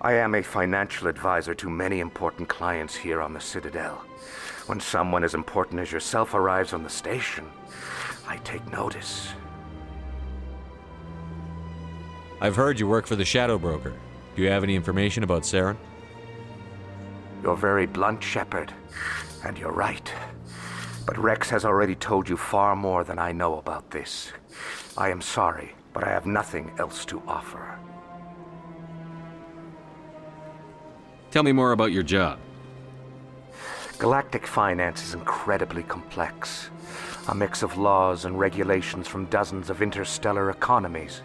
I am a financial advisor to many important clients here on the Citadel. When someone as important as yourself arrives on the station, I take notice. I've heard you work for the Shadow Broker. Do you have any information about Saren? You're very blunt, Shepherd, and you're right. But Rex has already told you far more than I know about this. I am sorry, but I have nothing else to offer. Tell me more about your job. Galactic finance is incredibly complex. A mix of laws and regulations from dozens of interstellar economies.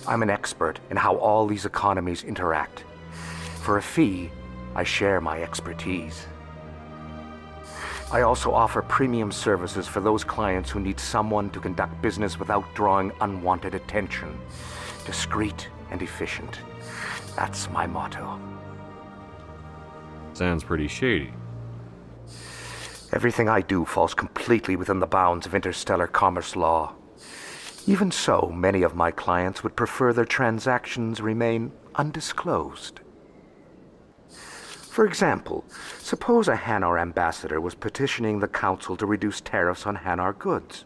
I'm an expert in how all these economies interact. For a fee, I share my expertise. I also offer premium services for those clients who need someone to conduct business without drawing unwanted attention. discreet and efficient. That's my motto. Sounds pretty shady. Everything I do falls completely within the bounds of interstellar commerce law. Even so, many of my clients would prefer their transactions remain undisclosed. For example, suppose a Hanar ambassador was petitioning the council to reduce tariffs on Hanar goods.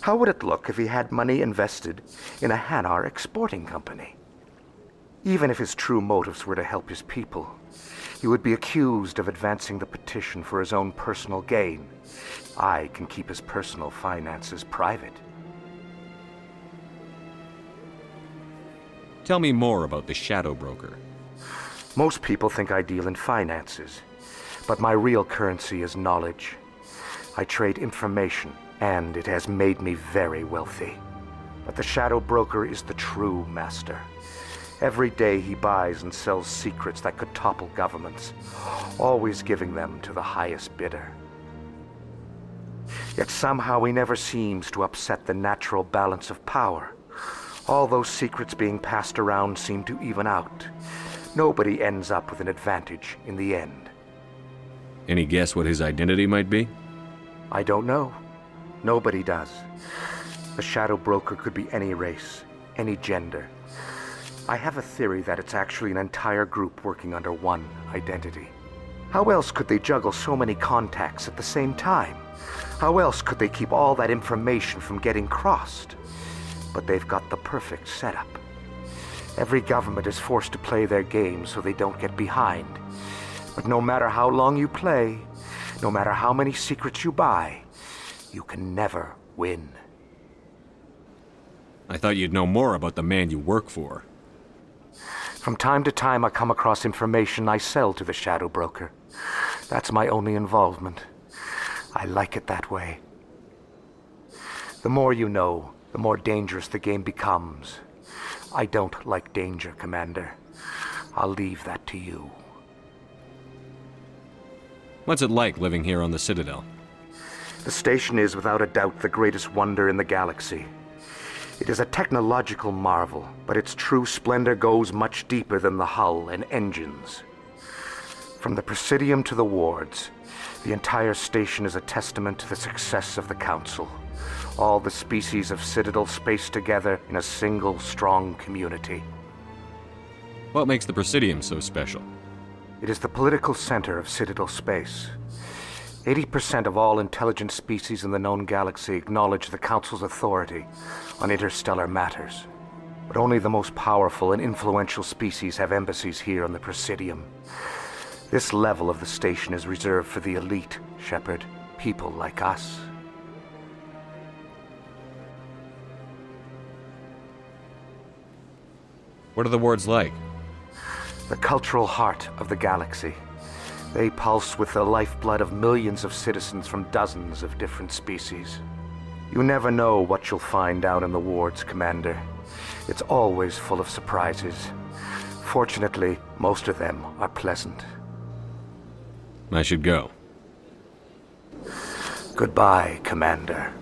How would it look if he had money invested in a Hanar exporting company? Even if his true motives were to help his people, he would be accused of advancing the petition for his own personal gain. I can keep his personal finances private. Tell me more about the Shadow Broker. Most people think I deal in finances, but my real currency is knowledge. I trade information, and it has made me very wealthy. But the Shadow Broker is the true master. Every day he buys and sells secrets that could topple governments, always giving them to the highest bidder. Yet somehow he never seems to upset the natural balance of power. All those secrets being passed around seem to even out. Nobody ends up with an advantage in the end. Any guess what his identity might be? I don't know. Nobody does. The Shadow Broker could be any race, any gender. I have a theory that it's actually an entire group working under one identity. How else could they juggle so many contacts at the same time? How else could they keep all that information from getting crossed? But they've got the perfect setup. Every government is forced to play their game so they don't get behind. But no matter how long you play, no matter how many secrets you buy, you can never win. I thought you'd know more about the man you work for. From time to time, I come across information I sell to the Shadow Broker. That's my only involvement. I like it that way. The more you know, the more dangerous the game becomes. I don't like danger, Commander. I'll leave that to you. What's it like living here on the Citadel? The station is, without a doubt, the greatest wonder in the galaxy. It is a technological marvel, but its true splendor goes much deeper than the hull and engines. From the Presidium to the wards, the entire station is a testament to the success of the Council. All the species of Citadel spaced together in a single, strong community. What makes the Presidium so special? It is the political center of Citadel space. 80% of all intelligent species in the known galaxy acknowledge the Council's authority on interstellar matters. But only the most powerful and influential species have embassies here on the Presidium. This level of the station is reserved for the elite, Shepard. People like us. What are the wards like? The cultural heart of the galaxy. They pulse with the lifeblood of millions of citizens from dozens of different species. You never know what you'll find down in the wards, Commander. It's always full of surprises. Fortunately, most of them are pleasant. I should go. Goodbye, Commander.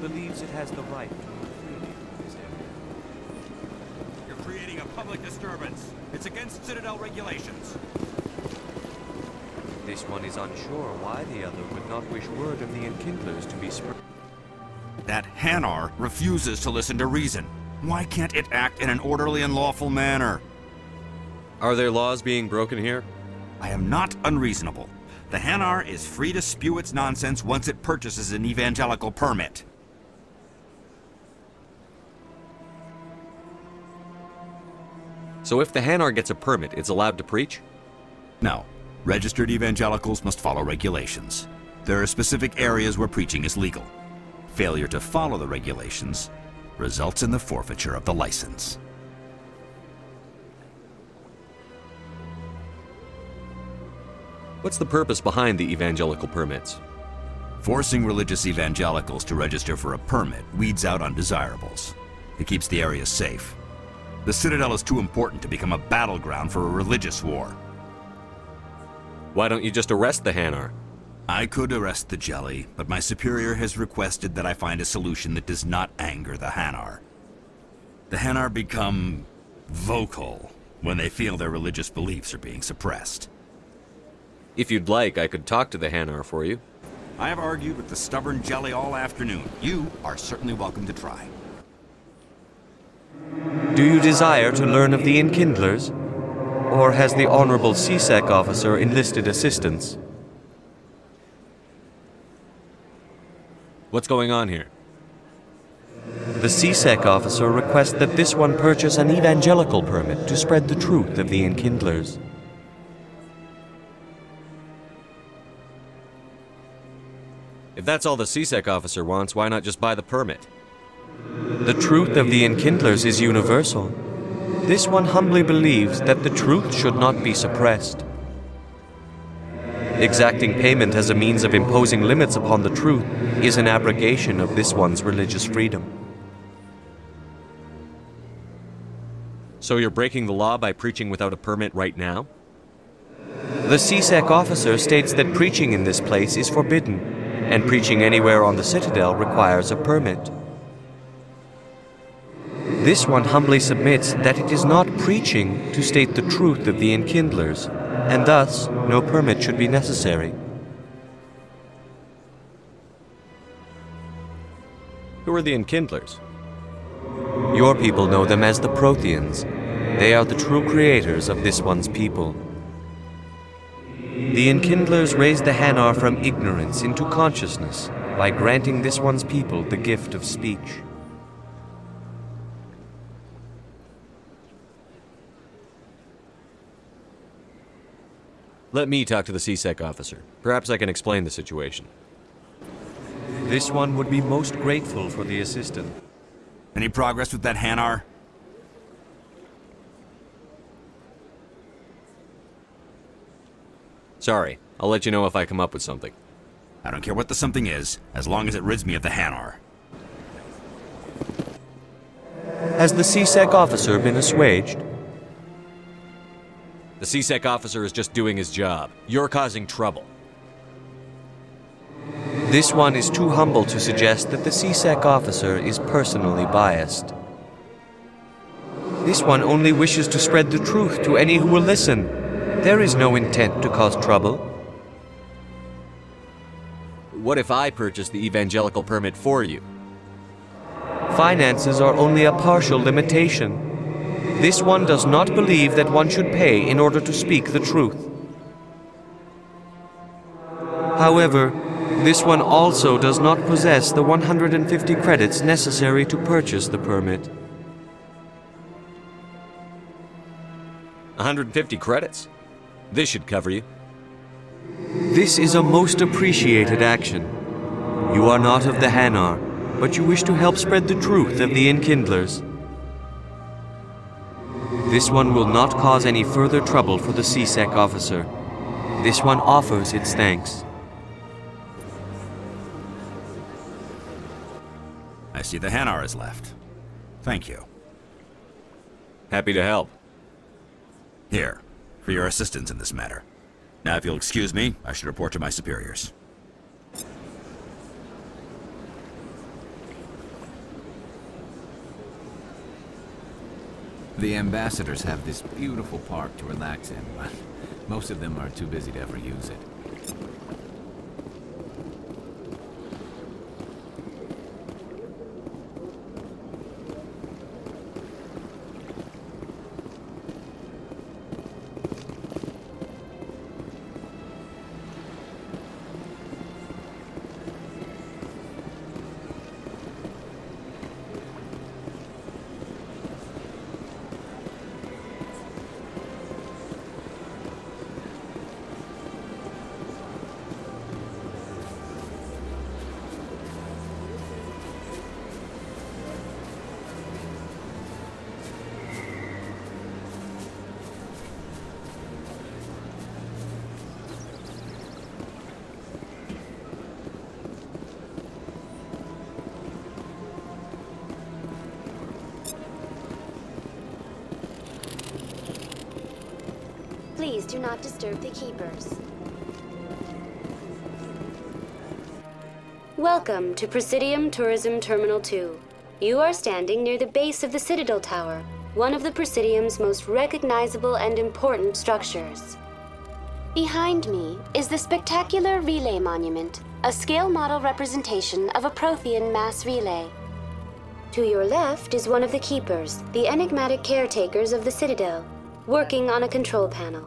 Believes it has the right to move freely in this area. You're creating a public disturbance. It's against Citadel regulations. This one is unsure why the other would not wish word of the enkindlers to be spread. That Hanar refuses to listen to reason. Why can't it act in an orderly and lawful manner? Are there laws being broken here? I am not unreasonable. The Hanar is free to spew its nonsense once it purchases an evangelical permit. So if the Hanar gets a permit, it's allowed to preach? No. Registered evangelicals must follow regulations. There are specific areas where preaching is legal. Failure to follow the regulations results in the forfeiture of the license. What's the purpose behind the evangelical permits? Forcing religious evangelicals to register for a permit weeds out undesirables. It keeps the area safe. The Citadel is too important to become a battleground for a religious war. Why don't you just arrest the Hanar? I could arrest the Jelly, but my superior has requested that I find a solution that does not anger the Hanar. The Hanar become vocal when they feel their religious beliefs are being suppressed. If you'd like, I could talk to the Hanar for you. I have argued with the stubborn Jelly all afternoon. You are certainly welcome to try. Do you desire to learn of the Enkindlers? Or has the Honorable CSEC officer enlisted assistance? What's going on here? The CSEC officer requests that this one purchase an evangelical permit to spread the truth of the Enkindlers. If that's all the CSEC officer wants, why not just buy the permit? The truth of the Enkindlers is universal. This one humbly believes that the truth should not be suppressed. Exacting payment as a means of imposing limits upon the truth is an abrogation of this one's religious freedom. So you're breaking the law by preaching without a permit right now? The CSEC officer states that preaching in this place is forbidden, and preaching anywhere on the Citadel requires a permit. This one humbly submits that it is not preaching to state the truth of the Enkindlers, and thus no permit should be necessary. Who are the Enkindlers? Your people know them as the Protheans. They are the true creators of this one's people. The Enkindlers raised the Hanar from ignorance into consciousness by granting this one's people the gift of speech. Let me talk to the CSEC officer. Perhaps I can explain the situation. This one would be most grateful for the assistance. Any progress with that Hanar? Sorry, I'll let you know if I come up with something. I don't care what the something is, as long as it rids me of the Hanar. Has the CSEC officer been assuaged? The CSEC officer is just doing his job. You're causing trouble. This one is too humble to suggest that the CSEC officer is personally biased. This one only wishes to spread the truth to any who will listen. There is no intent to cause trouble. What if I purchase the evangelical permit for you? Finances are only a partial limitation. This one does not believe that one should pay in order to speak the truth. However, this one also does not possess the 150 credits necessary to purchase the permit. 150 credits? This should cover you. This is a most appreciated action. You are not of the Hanar, but you wish to help spread the truth of the Enkindlers. This one will not cause any further trouble for the CSEC officer. This one offers its thanks. I see the Hanar is left. Thank you. Happy to help. Here, for your assistance in this matter. Now, if you'll excuse me, I should report to my superiors. The ambassadors have this beautiful park to relax in, but most of them are too busy to ever use it. Please do not disturb the keepers. Welcome to Presidium Tourism Terminal 2. You are standing near the base of the Citadel Tower, one of the Presidium's most recognizable and important structures. Behind me is the spectacular Relay Monument, a scale model representation of a Prothean mass relay. To your left is one of the keepers, the enigmatic caretakers of the Citadel, working on a control panel.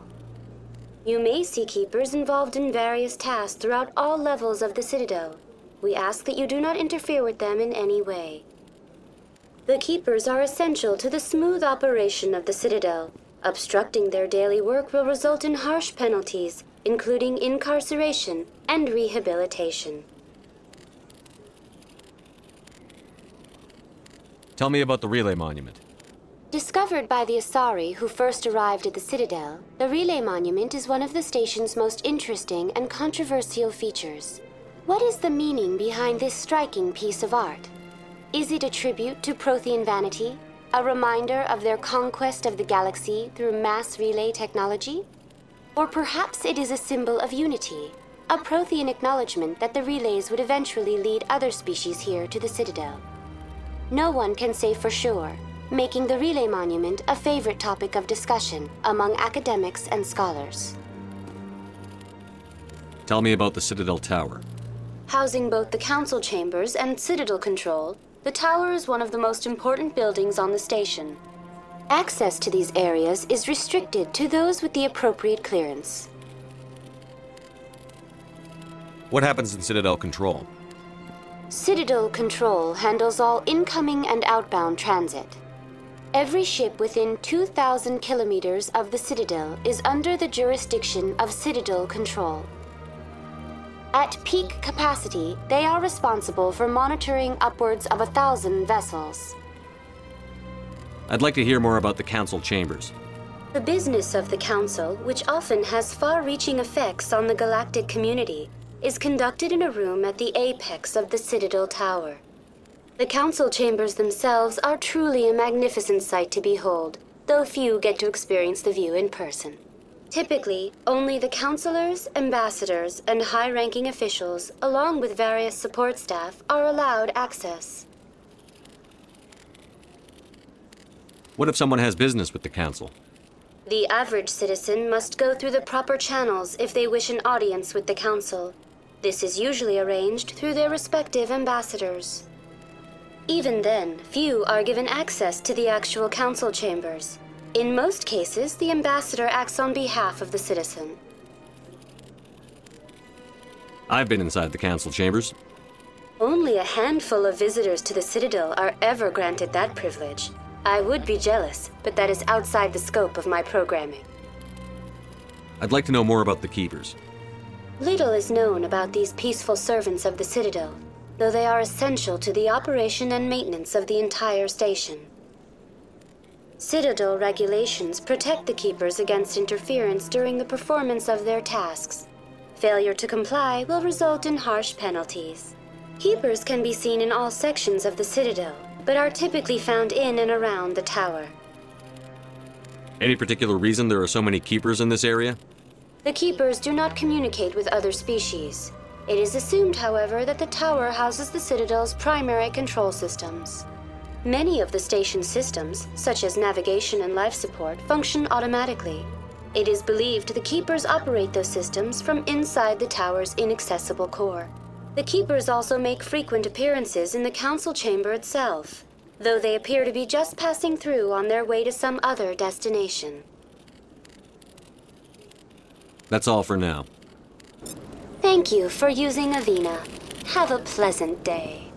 You may see keepers involved in various tasks throughout all levels of the Citadel. We ask that you do not interfere with them in any way. The keepers are essential to the smooth operation of the Citadel. Obstructing their daily work will result in harsh penalties, including incarceration and rehabilitation. Tell me about the Relay Monument. Discovered by the Asari who first arrived at the Citadel, the Relay Monument is one of the station's most interesting and controversial features. What is the meaning behind this striking piece of art? Is it a tribute to Prothean vanity? A reminder of their conquest of the galaxy through mass relay technology? Or perhaps it is a symbol of unity, a Prothean acknowledgement that the relays would eventually lead other species here to the Citadel. No one can say for sure, making the Relay Monument a favorite topic of discussion among academics and scholars. Tell me about the Citadel Tower. Housing both the council chambers and Citadel control, the tower is one of the most important buildings on the station. Access to these areas is restricted to those with the appropriate clearance. What happens in Citadel Control? Citadel Control handles all incoming and outbound transit. Every ship within 2,000 kilometers of the Citadel is under the jurisdiction of Citadel Control. At peak capacity, they are responsible for monitoring upwards of 1,000 vessels. I'd like to hear more about the Council Chambers. The business of the Council, which often has far-reaching effects on the galactic community, is conducted in a room at the apex of the Citadel Tower. The Council Chambers themselves are truly a magnificent sight to behold, though few get to experience the view in person. Typically, only the councilors, ambassadors, and high-ranking officials, along with various support staff, are allowed access. What if someone has business with the Council? The average citizen must go through the proper channels if they wish an audience with the Council. This is usually arranged through their respective ambassadors. Even then, few are given access to the actual Council chambers. In most cases, the ambassador acts on behalf of the citizen. I've been inside the Council Chambers. Only a handful of visitors to the Citadel are ever granted that privilege. I would be jealous, but that is outside the scope of my programming. I'd like to know more about the Keepers. Little is known about these peaceful servants of the Citadel, though they are essential to the operation and maintenance of the entire station. Citadel regulations protect the Keepers against interference during the performance of their tasks. Failure to comply will result in harsh penalties. Keepers can be seen in all sections of the Citadel, but are typically found in and around the tower. Any particular reason there are so many Keepers in this area? The Keepers do not communicate with other species. It is assumed, however, that the tower houses the Citadel's primary control systems. Many of the station's systems, such as navigation and life support, function automatically. It is believed the Keepers operate those systems from inside the tower's inaccessible core. The Keepers also make frequent appearances in the Council Chamber itself, though they appear to be just passing through on their way to some other destination. That's all for now. Thank you for using Avina. Have a pleasant day.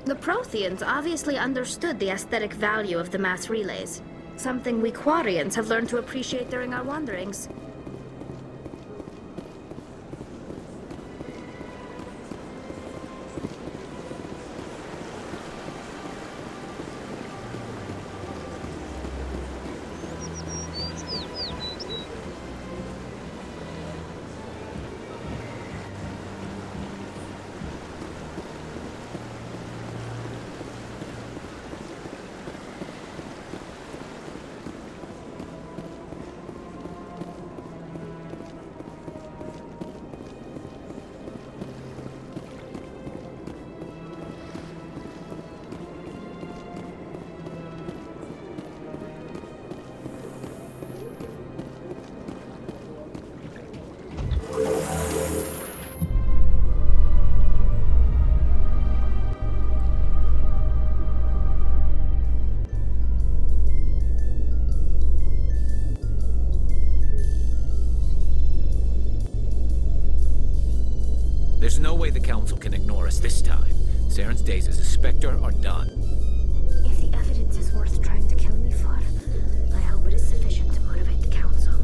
The Protheans obviously understood the aesthetic value of the mass relays, something we Quarians have learned to appreciate during our wanderings. way the Council can ignore us this time. Saren's days as a Spectre are done. If the evidence is worth trying to kill me for, I hope it is sufficient to motivate the Council.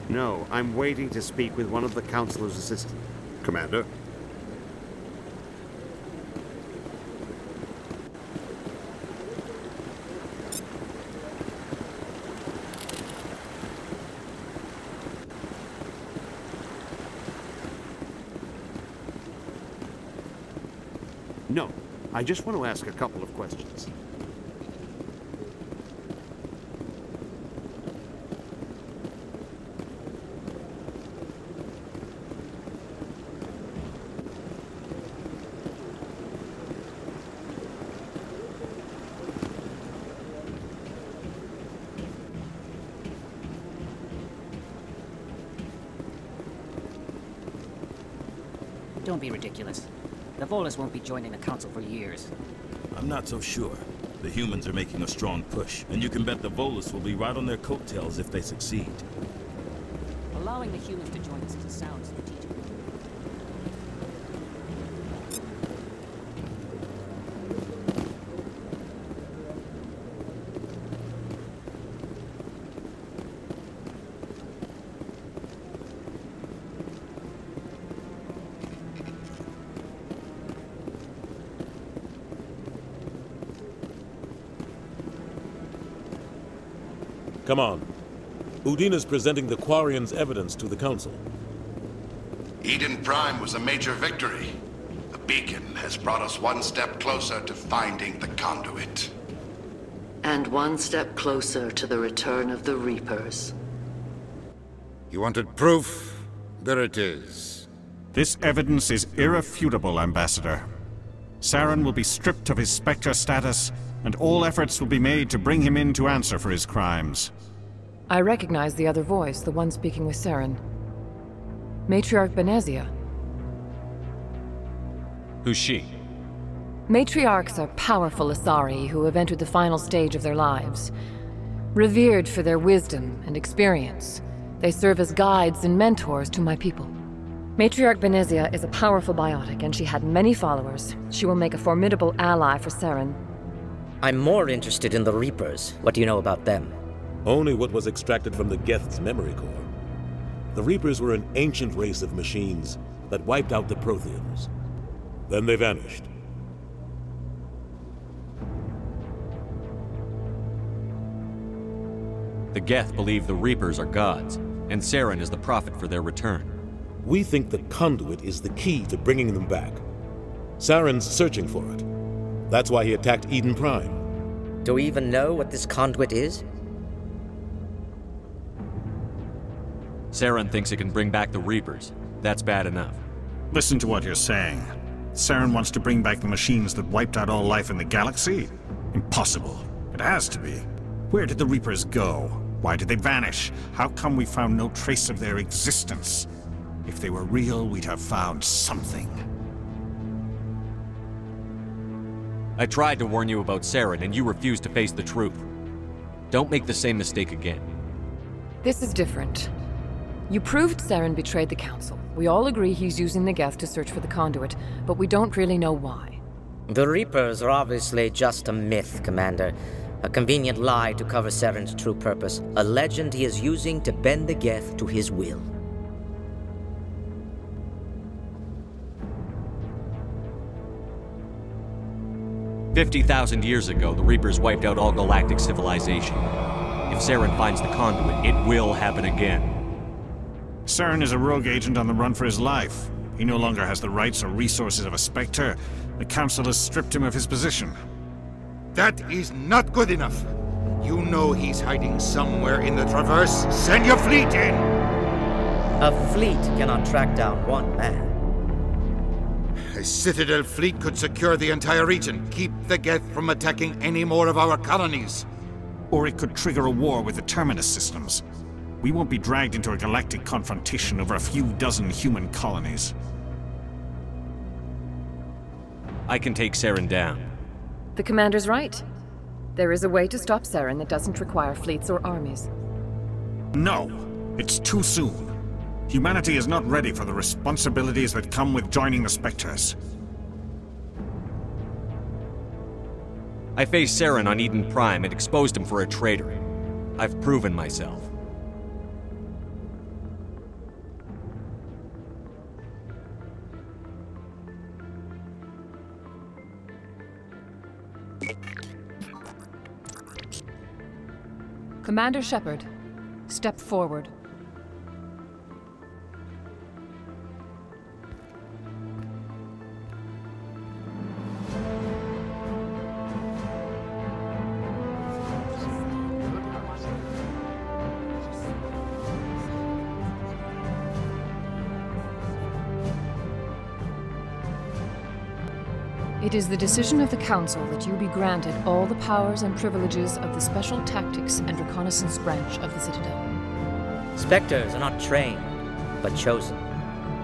No, I'm waiting to speak with one of the Councilor's assistants. Commander? No, I just want to ask a couple of questions. Don't be ridiculous. The Volus won't be joining the Council for years. I'm not so sure. The humans are making a strong push, and you can bet the Volus will be right on their coattails if they succeed. Allowing the humans to join us is a sound strategic. Come on. Udina's presenting the Quarians' evidence to the Council. Eden Prime was a major victory. The beacon has brought us one step closer to finding the conduit. And one step closer to the return of the Reapers. You wanted proof? There it is. This evidence is irrefutable, Ambassador. Saren will be stripped of his Spectre status, and all efforts will be made to bring him in to answer for his crimes. I recognize the other voice, the one speaking with Saren. Matriarch Benezia. Who's she? Matriarchs are powerful Asari who have entered the final stage of their lives. Revered for their wisdom and experience, they serve as guides and mentors to my people. Matriarch Benezia is a powerful biotic, and she had many followers. She will make a formidable ally for Saren. I'm more interested in the Reapers. What do you know about them? Only what was extracted from the Geth's memory core. The Reapers were an ancient race of machines that wiped out the Protheans. Then they vanished. The Geth believe the Reapers are gods, and Saren is the prophet for their return. We think the conduit is the key to bringing them back. Saren's searching for it. That's why he attacked Eden Prime. Do we even know what this conduit is? Saren thinks it can bring back the Reapers. That's bad enough. Listen to what you're saying. Saren wants to bring back the machines that wiped out all life in the galaxy? Impossible. It has to be. Where did the Reapers go? Why did they vanish? How come we found no trace of their existence? If they were real, we'd have found something. I tried to warn you about Saren, and you refused to face the truth. Don't make the same mistake again. This is different. You proved Saren betrayed the Council. We all agree he's using the Geth to search for the conduit, but we don't really know why. The Reapers are obviously just a myth, Commander. A convenient lie to cover Saren's true purpose. A legend he is using to bend the Geth to his will. "50,000 years ago, the Reapers wiped out all galactic civilization. If Saren finds the conduit, it will happen again." Saren is a rogue agent on the run for his life. He no longer has the rights or resources of a Spectre. The Council has stripped him of his position. That is not good enough. You know he's hiding somewhere in the Traverse. Send your fleet in! A fleet cannot track down one man. A Citadel fleet could secure the entire region, keep the Geth from attacking any more of our colonies. Or it could trigger a war with the Terminus systems. We won't be dragged into a galactic confrontation over a few dozen human colonies. I can take Saren down. The Commander's right. There is a way to stop Saren that doesn't require fleets or armies. No! It's too soon. Humanity is not ready for the responsibilities that come with joining the Spectres. I faced Saren on Eden Prime and exposed him for a traitor. I've proven myself. Commander Shepard, step forward. It is the decision of the Council that you be granted all the powers and privileges of the Special Tactics and Reconnaissance Branch of the Citadel. Spectres are not trained, but chosen.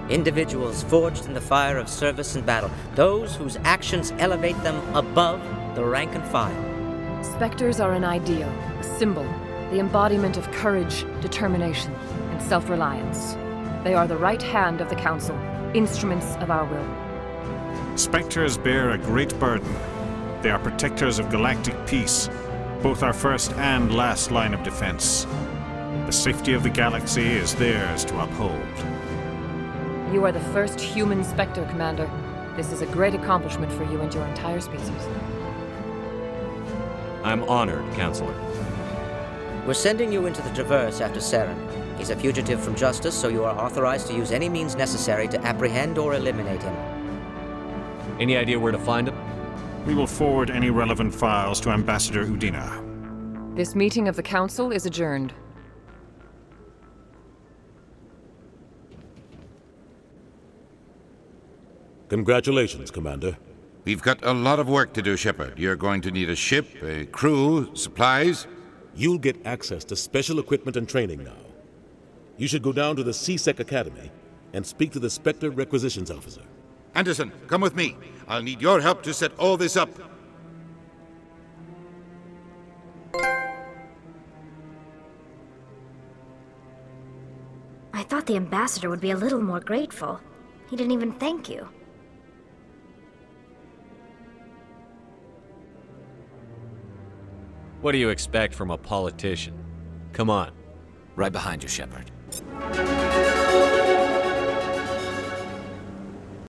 Individuals forged in the fire of service and battle. Those whose actions elevate them above the rank and file. Spectres are an ideal, a symbol, the embodiment of courage, determination, and self-reliance. They are the right hand of the Council, instruments of our will. Spectres bear a great burden. They are protectors of galactic peace, both our first and last line of defense. The safety of the galaxy is theirs to uphold. You are the first human Spectre, Commander. This is a great accomplishment for you and your entire species. I'm honored, Counselor. We're sending you into the Traverse after Saren. He's a fugitive from justice, so you are authorized to use any means necessary to apprehend or eliminate him. Any idea where to find him? We will forward any relevant files to Ambassador Udina. This meeting of the Council is adjourned. Congratulations, Commander. We've got a lot of work to do, Shepard. You're going to need a ship, a crew, supplies. You'll get access to special equipment and training now. You should go down to the CSEC Academy and speak to the Spectre Requisitions Officer. Anderson, come with me. I'll need your help to set all this up. I thought the ambassador would be a little more grateful. He didn't even thank you. What do you expect from a politician? Come on. Right behind you, Shepard.